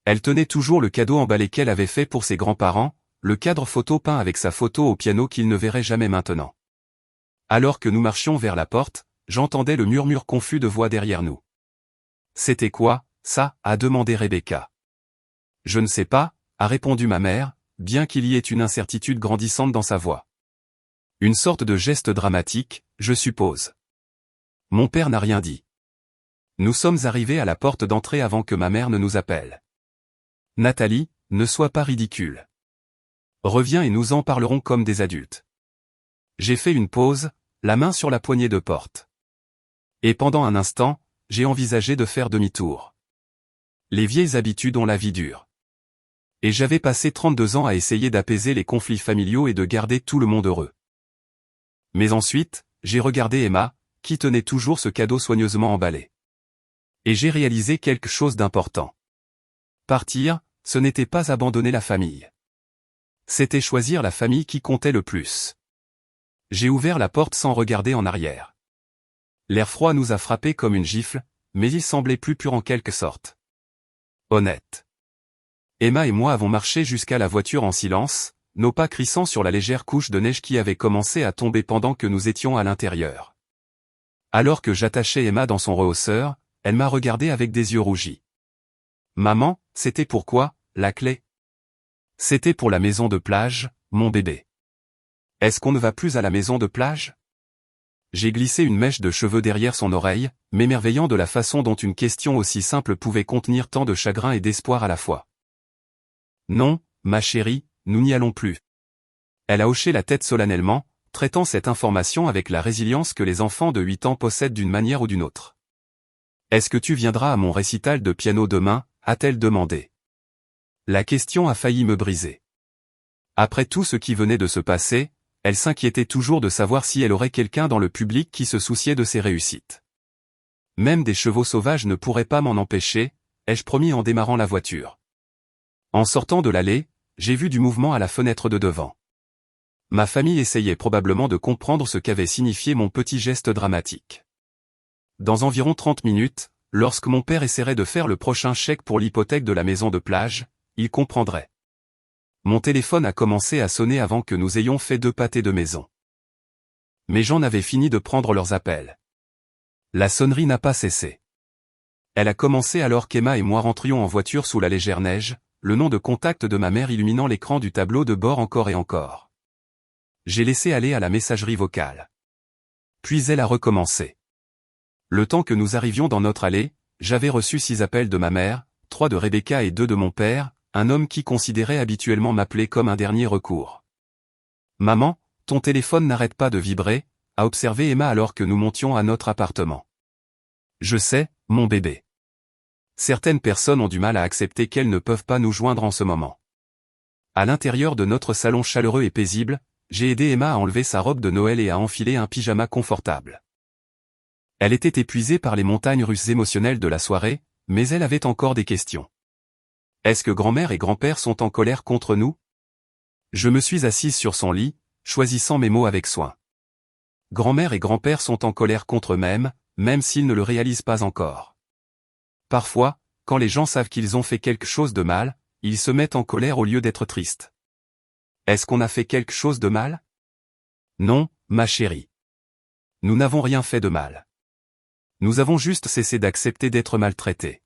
Elle tenait toujours le cadeau emballé qu'elle avait fait pour ses grands-parents, le cadre photo peint avec sa photo au piano qu'ils ne verraient jamais maintenant. Alors que nous marchions vers la porte, j'entendais le murmure confus de voix derrière nous. C'était quoi, ça, a demandé Rebecca. Je ne sais pas, a répondu ma mère, bien qu'il y ait une incertitude grandissante dans sa voix. Une sorte de geste dramatique, je suppose. Mon père n'a rien dit. Nous sommes arrivés à la porte d'entrée avant que ma mère ne nous appelle. Nathalie, ne sois pas ridicule. Reviens et nous en parlerons comme des adultes. J'ai fait une pause, la main sur la poignée de porte. Et pendant un instant, j'ai envisagé de faire demi-tour. Les vieilles habitudes ont la vie dure. Et j'avais passé 32 ans à essayer d'apaiser les conflits familiaux et de garder tout le monde heureux. Mais ensuite, j'ai regardé Emma, qui tenait toujours ce cadeau soigneusement emballé. Et j'ai réalisé quelque chose d'important. Partir, ce n'était pas abandonner la famille. C'était choisir la famille qui comptait le plus. J'ai ouvert la porte sans regarder en arrière. L'air froid nous a frappés comme une gifle, mais il semblait plus pur en quelque sorte. Honnête. Emma et moi avons marché jusqu'à la voiture en silence, nos pas crissant sur la légère couche de neige qui avait commencé à tomber pendant que nous étions à l'intérieur. Alors que j'attachais Emma dans son rehausseur, elle m'a regardé avec des yeux rougis. Maman, c'était pourquoi, la clé? C'était pour la maison de plage, mon bébé. Est-ce qu'on ne va plus à la maison de plage? J'ai glissé une mèche de cheveux derrière son oreille, m'émerveillant de la façon dont une question aussi simple pouvait contenir tant de chagrin et d'espoir à la fois. Non, ma chérie, nous n'y allons plus. Elle a hoché la tête solennellement, traitant cette information avec la résilience que les enfants de 8 ans possèdent d'une manière ou d'une autre. Est-ce que tu viendras à mon récital de piano demain, a-t-elle demandé. La question a failli me briser. Après tout ce qui venait de se passer, elle s'inquiétait toujours de savoir si elle aurait quelqu'un dans le public qui se souciait de ses réussites. Même des chevaux sauvages ne pourraient pas m'en empêcher, ai-je promis en démarrant la voiture. En sortant de l'allée, j'ai vu du mouvement à la fenêtre de devant. Ma famille essayait probablement de comprendre ce qu'avait signifié mon petit geste dramatique. Dans environ 30 minutes, lorsque mon père essaierait de faire le prochain chèque pour l'hypothèque de la maison de plage, il comprendrait. Mon téléphone a commencé à sonner avant que nous ayons fait 2 pâtés de maison. Mes gens avaient fini de prendre leurs appels. La sonnerie n'a pas cessé. Elle a commencé alors qu'Emma et moi rentrions en voiture sous la légère neige, le nom de contact de ma mère illuminant l'écran du tableau de bord encore et encore. J'ai laissé aller à la messagerie vocale. Puis elle a recommencé. Le temps que nous arrivions dans notre allée, j'avais reçu 6 appels de ma mère, 3 de Rebecca et 2 de mon père, un homme qui considérait habituellement m'appeler comme un dernier recours. Maman, ton téléphone n'arrête pas de vibrer, a observé Emma alors que nous montions à notre appartement. Je sais, mon bébé. Certaines personnes ont du mal à accepter qu'elles ne peuvent pas nous joindre en ce moment. À l'intérieur de notre salon chaleureux et paisible, j'ai aidé Emma à enlever sa robe de Noël et à enfiler un pyjama confortable. Elle était épuisée par les montagnes russes émotionnelles de la soirée, mais elle avait encore des questions. Est-ce que grand-mère et grand-père sont en colère contre nous? Je me suis assise sur son lit, choisissant mes mots avec soin. Grand-mère et grand-père sont en colère contre eux-mêmes, même s'ils ne le réalisent pas encore. Parfois, quand les gens savent qu'ils ont fait quelque chose de mal, ils se mettent en colère au lieu d'être tristes. Est-ce qu'on a fait quelque chose de mal? Non, ma chérie. Nous n'avons rien fait de mal. Nous avons juste cessé d'accepter d'être maltraités.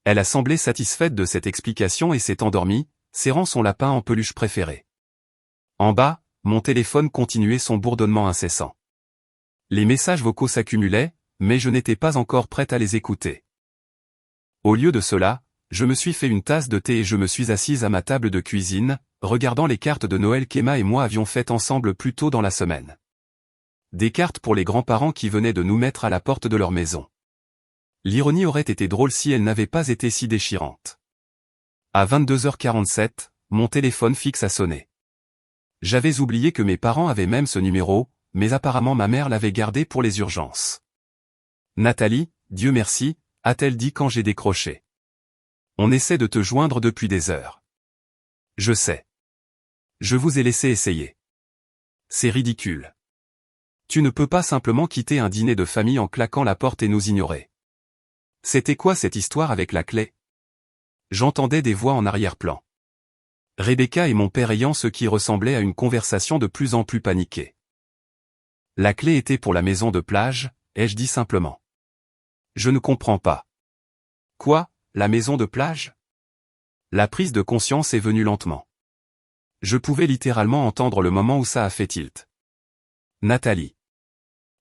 Elle a semblé satisfaite de cette explication et s'est endormie, serrant son lapin en peluche préféré. En bas, mon téléphone continuait son bourdonnement incessant. Les messages vocaux s'accumulaient, mais je n'étais pas encore prête à les écouter. Au lieu de cela, je me suis fait une tasse de thé et je me suis assise à ma table de cuisine, regardant les cartes de Noël qu'Emma et moi avions faites ensemble plus tôt dans la semaine. Des cartes pour les grands-parents qui venaient de nous mettre à la porte de leur maison. L'ironie aurait été drôle si elle n'avait pas été si déchirante. À 22h47, mon téléphone fixe a sonné. J'avais oublié que mes parents avaient même ce numéro, mais apparemment ma mère l'avait gardé pour les urgences. Nathalie, Dieu merci, a-t-elle dit quand j'ai décroché. On essaie de te joindre depuis des heures. Je sais. Je vous ai laissé essayer. C'est ridicule. Tu ne peux pas simplement quitter un dîner de famille en claquant la porte et nous ignorer. C'était quoi cette histoire avec la clé? J'entendais des voix en arrière-plan. Rebecca et mon père ayant ce qui ressemblait à une conversation de plus en plus paniquée. La clé était pour la maison de plage, ai-je dit simplement. Je ne comprends pas. Quoi, la maison de plage? La prise de conscience est venue lentement. Je pouvais littéralement entendre le moment où ça a fait tilt. Nathalie.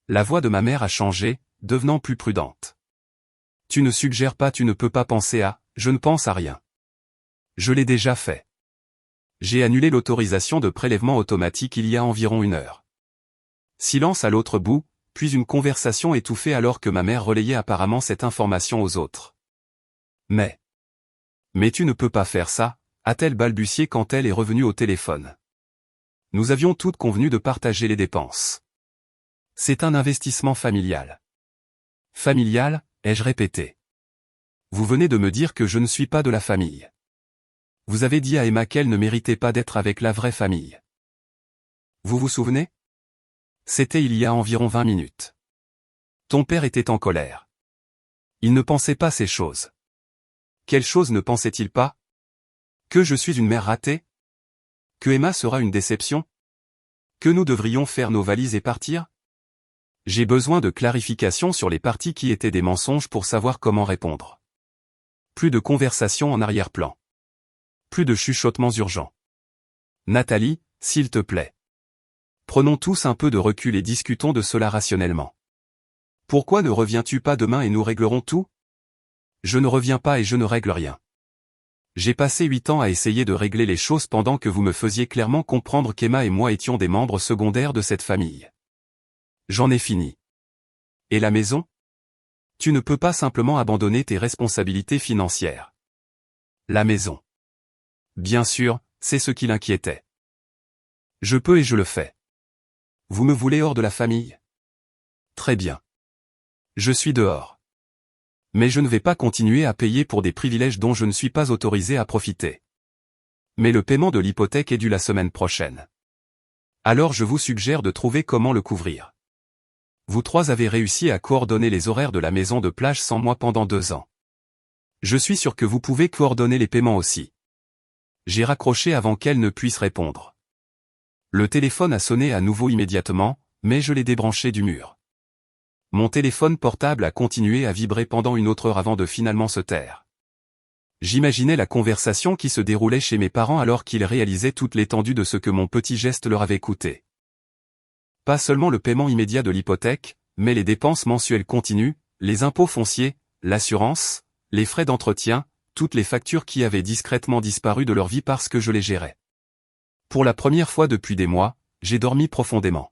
La voix de ma mère a changé, devenant plus prudente. Tu ne suggères pas, tu ne peux pas penser à, je ne pense à rien. Je l'ai déjà fait. J'ai annulé l'autorisation de prélèvement automatique il y a environ 1 heure. Silence à l'autre bout, puis une conversation étouffée alors que ma mère relayait apparemment cette information aux autres. Mais tu ne peux pas faire ça, a-t-elle balbutié quand elle est revenue au téléphone. Nous avions toutes convenu de partager les dépenses. C'est un investissement familial. Familial, ai-je répété. Vous venez de me dire que je ne suis pas de la famille. Vous avez dit à Emma qu'elle ne méritait pas d'être avec la vraie famille. Vous vous souvenez? C'était il y a environ 20 minutes. Ton père était en colère. Il ne pensait pas ces choses. Quelles choses ne pensait-il pas? Que je suis une mère ratée? Que Emma sera une déception? Que nous devrions faire nos valises et partir? J'ai besoin de clarifications sur les parties qui étaient des mensonges pour savoir comment répondre. Plus de conversations en arrière-plan. Plus de chuchotements urgents. Nathalie, s'il te plaît. Prenons tous un peu de recul et discutons de cela rationnellement. Pourquoi ne reviens-tu pas demain et nous réglerons tout? Je ne reviens pas et je ne règle rien. J'ai passé 8 ans à essayer de régler les choses pendant que vous me faisiez clairement comprendre qu'Emma et moi étions des membres secondaires de cette famille. J'en ai fini. Et la maison? Tu ne peux pas simplement abandonner tes responsabilités financières. La maison. Bien sûr, c'est ce qui l'inquiétait. Je peux et je le fais. Vous me voulez hors de la famille? Très bien. Je suis dehors. Mais je ne vais pas continuer à payer pour des privilèges dont je ne suis pas autorisé à profiter. Mais le paiement de l'hypothèque est dû la semaine prochaine. Alors je vous suggère de trouver comment le couvrir. Vous trois avez réussi à coordonner les horaires de la maison de plage sans moi pendant 2 ans. Je suis sûr que vous pouvez coordonner les paiements aussi. J'ai raccroché avant qu'elle ne puisse répondre. Le téléphone a sonné à nouveau immédiatement, mais je l'ai débranché du mur. Mon téléphone portable a continué à vibrer pendant 1 autre heure avant de finalement se taire. J'imaginais la conversation qui se déroulait chez mes parents alors qu'ils réalisaient toute l'étendue de ce que mon petit geste leur avait coûté. Pas seulement le paiement immédiat de l'hypothèque, mais les dépenses mensuelles continues, les impôts fonciers, l'assurance, les frais d'entretien, toutes les factures qui avaient discrètement disparu de leur vie parce que je les gérais. Pour la première fois depuis des mois, j'ai dormi profondément.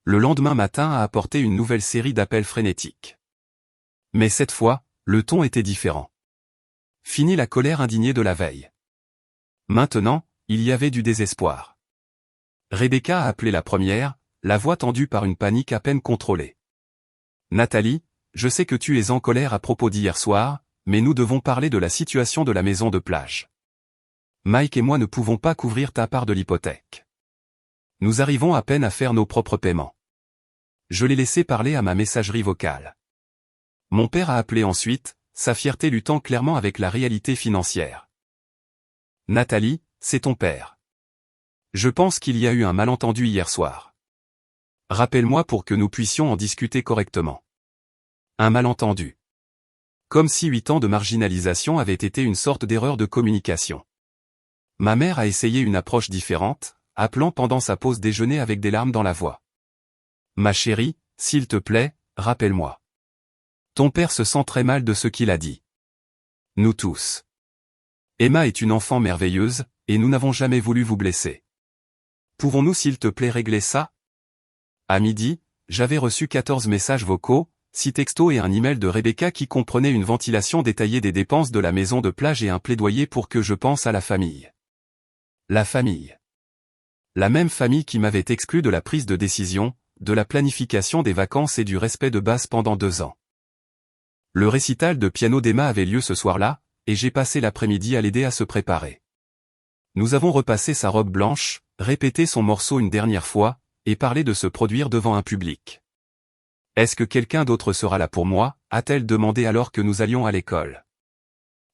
Le lendemain matin a apporté une nouvelle série d'appels frénétiques. Mais cette fois, le ton était différent. Fini la colère indignée de la veille. Maintenant, il y avait du désespoir. Rebecca a appelé la première, la voix tendue par une panique à peine contrôlée. Nathalie, je sais que tu es en colère à propos d'hier soir, mais nous devons parler de la situation de la maison de plage. Mike et moi ne pouvons pas couvrir ta part de l'hypothèque. Nous arrivons à peine à faire nos propres paiements. Je l'ai laissé parler à ma messagerie vocale. Mon père a appelé ensuite, sa fierté luttant clairement avec la réalité financière. Nathalie, c'est ton père. Je pense qu'il y a eu un malentendu hier soir. Rappelle-moi pour que nous puissions en discuter correctement. Un malentendu. Comme si 8 ans de marginalisation avaient été une sorte d'erreur de communication. Ma mère a essayé une approche différente, appelant pendant sa pause déjeuner avec des larmes dans la voix. Ma chérie, s'il te plaît, rappelle-moi. Ton père se sent très mal de ce qu'il a dit. Nous tous. Emma est une enfant merveilleuse, et nous n'avons jamais voulu vous blesser. Pouvons-nous s'il te plaît régler ça? À midi, j'avais reçu 14 messages vocaux, 6 textos et un email de Rebecca qui comprenait une ventilation détaillée des dépenses de la maison de plage et un plaidoyer pour que je pense à la famille. La famille. La même famille qui m'avait exclu de la prise de décision, de la planification des vacances et du respect de base pendant 2 ans. Le récital de piano d'Emma avait lieu ce soir-là, et j'ai passé l'après-midi à l'aider à se préparer. Nous avons repassé sa robe blanche, répété son morceau une dernière fois, et parlé de se produire devant un public. Est-ce que quelqu'un d'autre sera là pour moi, a-t-elle demandé alors que nous allions à l'école.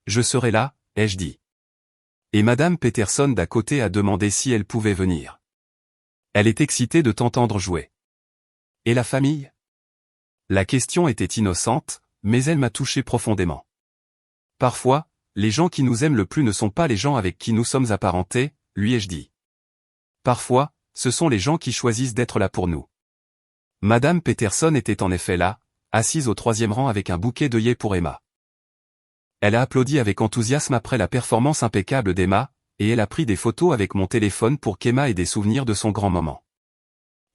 Je serai là, ai-je dit. Et Madame Peterson d'à côté a demandé si elle pouvait venir. Elle est excitée de t'entendre jouer. Et la famille? La question était innocente, mais elle m'a touché profondément. Parfois, les gens qui nous aiment le plus ne sont pas les gens avec qui nous sommes apparentés, lui ai-je dit. Parfois, ce sont les gens qui choisissent d'être là pour nous. Madame Peterson était en effet là, assise au 3e rang avec un bouquet d'œillets pour Emma. Elle a applaudi avec enthousiasme après la performance impeccable d'Emma, et elle a pris des photos avec mon téléphone pour qu'Emma ait des souvenirs de son grand moment.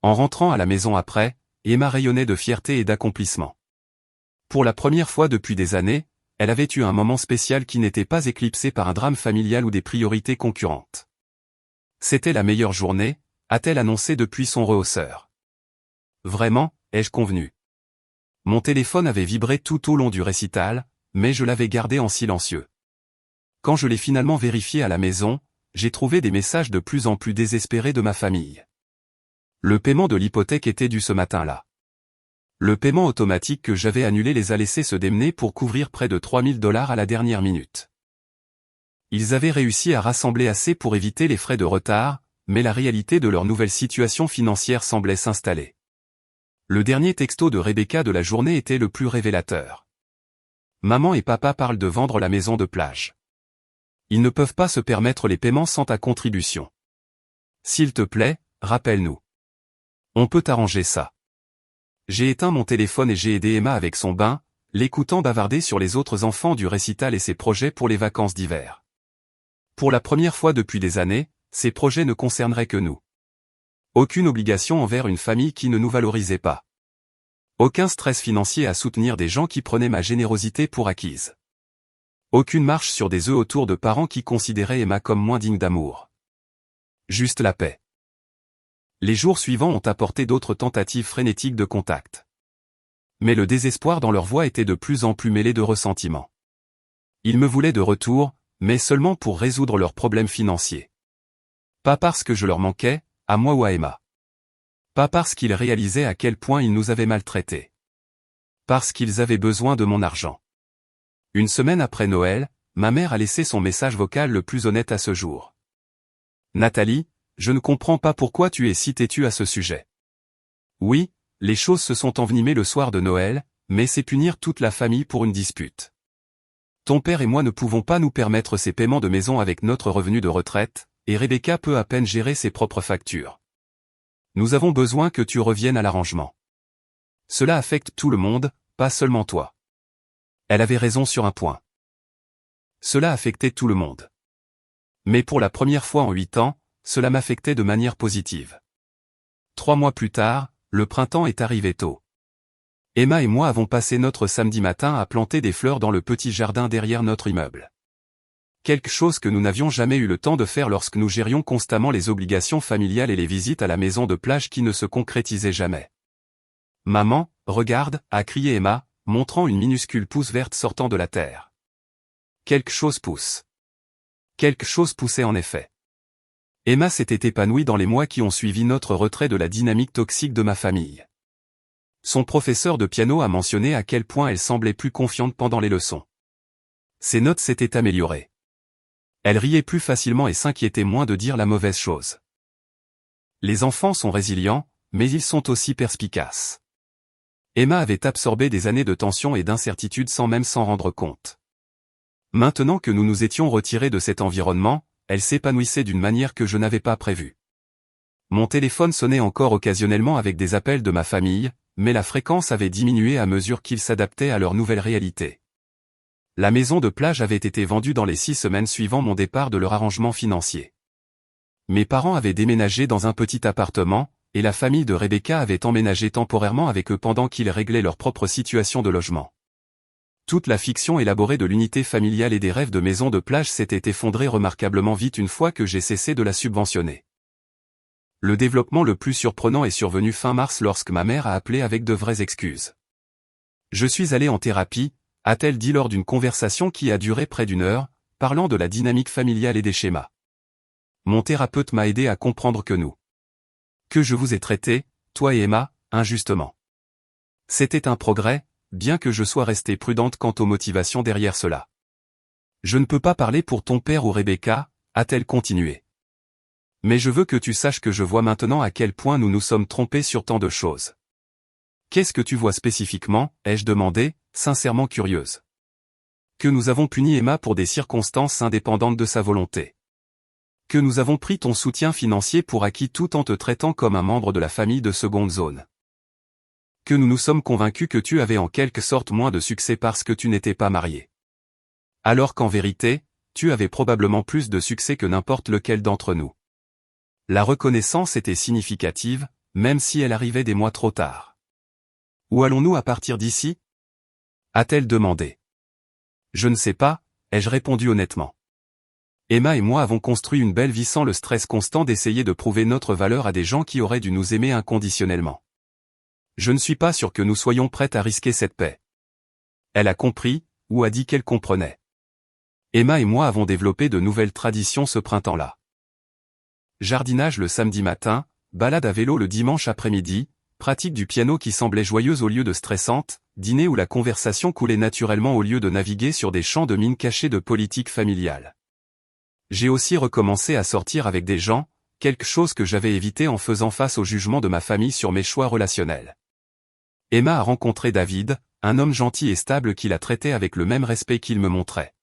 En rentrant à la maison après, Emma rayonnait de fierté et d'accomplissement. Pour la première fois depuis des années, elle avait eu un moment spécial qui n'était pas éclipsé par un drame familial ou des priorités concurrentes. C'était la meilleure journée, a-t-elle annoncé depuis son rehausseur. Vraiment, ai-je convenu. Mon téléphone avait vibré tout au long du récital, mais je l'avais gardé en silencieux. Quand je l'ai finalement vérifié à la maison, j'ai trouvé des messages de plus en plus désespérés de ma famille. Le paiement de l'hypothèque était dû ce matin-là. Le paiement automatique que j'avais annulé les a laissés se démener pour couvrir près de $3000 à la dernière minute. Ils avaient réussi à rassembler assez pour éviter les frais de retard, mais la réalité de leur nouvelle situation financière semblait s'installer. Le dernier texto de Rebecca de la journée était le plus révélateur. Maman et papa parlent de vendre la maison de plage. Ils ne peuvent pas se permettre les paiements sans ta contribution. S'il te plaît, rappelle-nous. On peut arranger ça. J'ai éteint mon téléphone et j'ai aidé Emma avec son bain, l'écoutant bavarder sur les autres enfants du récital et ses projets pour les vacances d'hiver. Pour la première fois depuis des années, ces projets ne concerneraient que nous. Aucune obligation envers une famille qui ne nous valorisait pas. Aucun stress financier à soutenir des gens qui prenaient ma générosité pour acquise. Aucune marche sur des œufs autour de parents qui considéraient Emma comme moins digne d'amour. Juste la paix. Les jours suivants ont apporté d'autres tentatives frénétiques de contact. Mais le désespoir dans leur voix était de plus en plus mêlé de ressentiment. Ils me voulaient de retour, mais seulement pour résoudre leurs problèmes financiers. Pas parce que je leur manquais, à moi ou à Emma. Pas parce qu'ils réalisaient à quel point ils nous avaient maltraités. Parce qu'ils avaient besoin de mon argent. Une semaine après Noël, ma mère a laissé son message vocal le plus honnête à ce jour. Nathalie, je ne comprends pas pourquoi tu es si têtue à ce sujet. Oui, les choses se sont envenimées le soir de Noël, mais c'est punir toute la famille pour une dispute. Ton père et moi ne pouvons pas nous permettre ces paiements de maison avec notre revenu de retraite, et Rebecca peut à peine gérer ses propres factures. Nous avons besoin que tu reviennes à l'arrangement. Cela affecte tout le monde, pas seulement toi. Elle avait raison sur un point. Cela affectait tout le monde. Mais pour la première fois en 8 ans, cela m'affectait de manière positive. 3 mois plus tard, le printemps est arrivé tôt. Emma et moi avons passé notre samedi matin à planter des fleurs dans le petit jardin derrière notre immeuble. Quelque chose que nous n'avions jamais eu le temps de faire lorsque nous gérions constamment les obligations familiales et les visites à la maison de plage qui ne se concrétisaient jamais. « Maman, regarde » a crié Emma, montrant une minuscule pousse verte sortant de la terre. Quelque chose pousse. Quelque chose poussait en effet. Emma s'était épanouie dans les mois qui ont suivi notre retrait de la dynamique toxique de ma famille. Son professeur de piano a mentionné à quel point elle semblait plus confiante pendant les leçons. Ses notes s'étaient améliorées. Elle riait plus facilement et s'inquiétait moins de dire la mauvaise chose. Les enfants sont résilients, mais ils sont aussi perspicaces. Emma avait absorbé des années de tension et d'incertitude sans même s'en rendre compte. Maintenant que nous nous étions retirés de cet environnement, elle s'épanouissait d'une manière que je n'avais pas prévue. Mon téléphone sonnait encore occasionnellement avec des appels de ma famille, mais la fréquence avait diminué à mesure qu'ils s'adaptaient à leur nouvelle réalité. La maison de plage avait été vendue dans les 6 semaines suivant mon départ de leur arrangement financier. Mes parents avaient déménagé dans un petit appartement, et la famille de Rebecca avait emménagé temporairement avec eux pendant qu'ils réglaient leur propre situation de logement. Toute la fiction élaborée de l'unité familiale et des rêves de maison de plage s'était effondrée remarquablement vite une fois que j'ai cessé de la subventionner. Le développement le plus surprenant est survenu fin mars lorsque ma mère a appelé avec de vraies excuses. « Je suis allée en thérapie », a-t-elle dit lors d'une conversation qui a duré près d'1 heure, parlant de la dynamique familiale et des schémas. Mon thérapeute m'a aidé à comprendre que je vous ai traité, toi et Emma, injustement. C'était un progrès, bien que je sois restée prudente quant aux motivations derrière cela. Je ne peux pas parler pour ton père ou Rebecca, a-t-elle continué. Mais je veux que tu saches que je vois maintenant à quel point nous nous sommes trompés sur tant de choses. Qu'est-ce que tu vois spécifiquement, ai-je demandé, sincèrement curieuse. Que nous avons puni Emma pour des circonstances indépendantes de sa volonté. Que nous avons pris ton soutien financier pour acquis tout en te traitant comme un membre de la famille de seconde zone. Que nous nous sommes convaincus que tu avais en quelque sorte moins de succès parce que tu n'étais pas marié. Alors qu'en vérité, tu avais probablement plus de succès que n'importe lequel d'entre nous. La reconnaissance était significative, même si elle arrivait des mois trop tard. Où allons-nous à partir d'ici? A-t-elle demandé. Je ne sais pas, ai-je répondu honnêtement. Emma et moi avons construit une belle vie sans le stress constant d'essayer de prouver notre valeur à des gens qui auraient dû nous aimer inconditionnellement. Je ne suis pas sûr que nous soyons prêtes à risquer cette paix. Elle a compris, ou a dit qu'elle comprenait. Emma et moi avons développé de nouvelles traditions ce printemps-là. Jardinage le samedi matin, balade à vélo le dimanche après-midi, pratique du piano qui semblait joyeuse au lieu de stressante, dîner où la conversation coulait naturellement au lieu de naviguer sur des champs de mines cachés de politique familiale. J'ai aussi recommencé à sortir avec des gens, quelque chose que j'avais évité en faisant face au jugement de ma famille sur mes choix relationnels. Emma a rencontré David, un homme gentil et stable qui la traitait avec le même respect qu'il me montrait.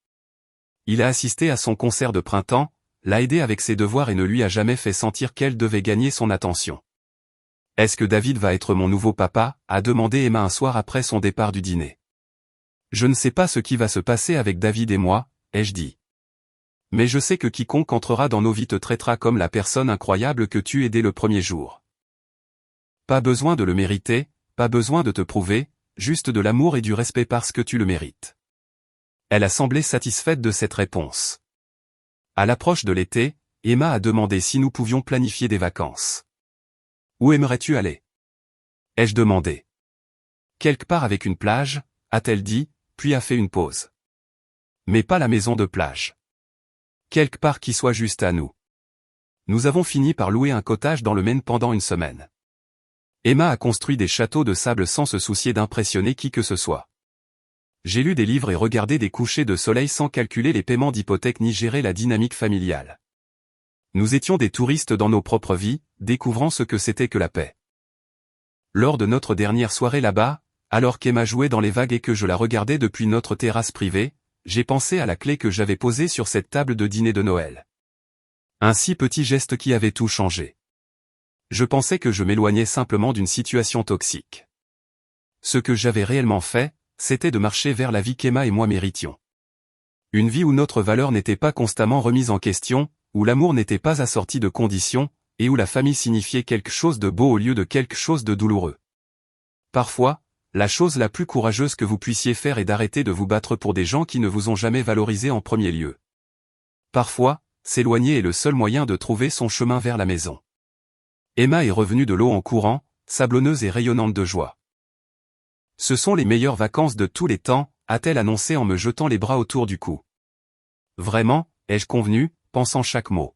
Il a assisté à son concert de printemps, l'a aidé avec ses devoirs et ne lui a jamais fait sentir qu'elle devait gagner son attention. « Est-ce que David va être mon nouveau papa ?» a demandé Emma un soir après son départ du dîner. « Je ne sais pas ce qui va se passer avec David et moi, » ai-je dit. « Mais je sais que quiconque entrera dans nos vies te traitera comme la personne incroyable que tu es dès le premier jour. Pas besoin de le mériter, pas besoin de te prouver, juste de l'amour et du respect parce que tu le mérites. » Elle a semblé satisfaite de cette réponse. À l'approche de l'été, Emma a demandé si nous pouvions planifier des vacances. « Où aimerais-tu aller ?» ai-je demandé. « Quelque part avec une plage, » a-t-elle dit, puis a fait une pause. « Mais pas la maison de plage. Quelque part qui soit juste à nous. » Nous avons fini par louer un cottage dans le Maine pendant une semaine. Emma a construit des châteaux de sable sans se soucier d'impressionner qui que ce soit. J'ai lu des livres et regardé des couchers de soleil sans calculer les paiements d'hypothèque ni gérer la dynamique familiale. Nous étions des touristes dans nos propres vies, découvrant ce que c'était que la paix. Lors de notre dernière soirée là-bas, alors qu'Emma jouait dans les vagues et que je la regardais depuis notre terrasse privée, j'ai pensé à la clé que j'avais posée sur cette table de dîner de Noël. Un si petit geste qui avait tout changé. Je pensais que je m'éloignais simplement d'une situation toxique. Ce que j'avais réellement fait, c'était de marcher vers la vie qu'Emma et moi méritions. Une vie où notre valeur n'était pas constamment remise en question, où l'amour n'était pas assorti de conditions, et où la famille signifiait quelque chose de beau au lieu de quelque chose de douloureux. Parfois, la chose la plus courageuse que vous puissiez faire est d'arrêter de vous battre pour des gens qui ne vous ont jamais valorisé en premier lieu. Parfois, s'éloigner est le seul moyen de trouver son chemin vers la maison. Emma est revenue de l'eau en courant, sablonneuse et rayonnante de joie. « Ce sont les meilleures vacances de tous les temps », a-t-elle annoncé en me jetant les bras autour du cou. Vraiment, ai-je convenu, pensant chaque mot.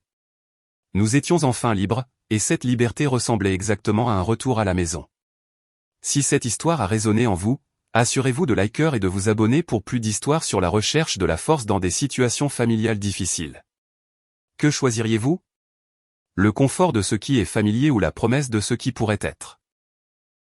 Nous étions enfin libres, et cette liberté ressemblait exactement à un retour à la maison. Si cette histoire a résonné en vous, assurez-vous de liker et de vous abonner pour plus d'histoires sur la recherche de la force dans des situations familiales difficiles. Que choisiriez-vous? Le confort de ce qui est familier ou la promesse de ce qui pourrait être?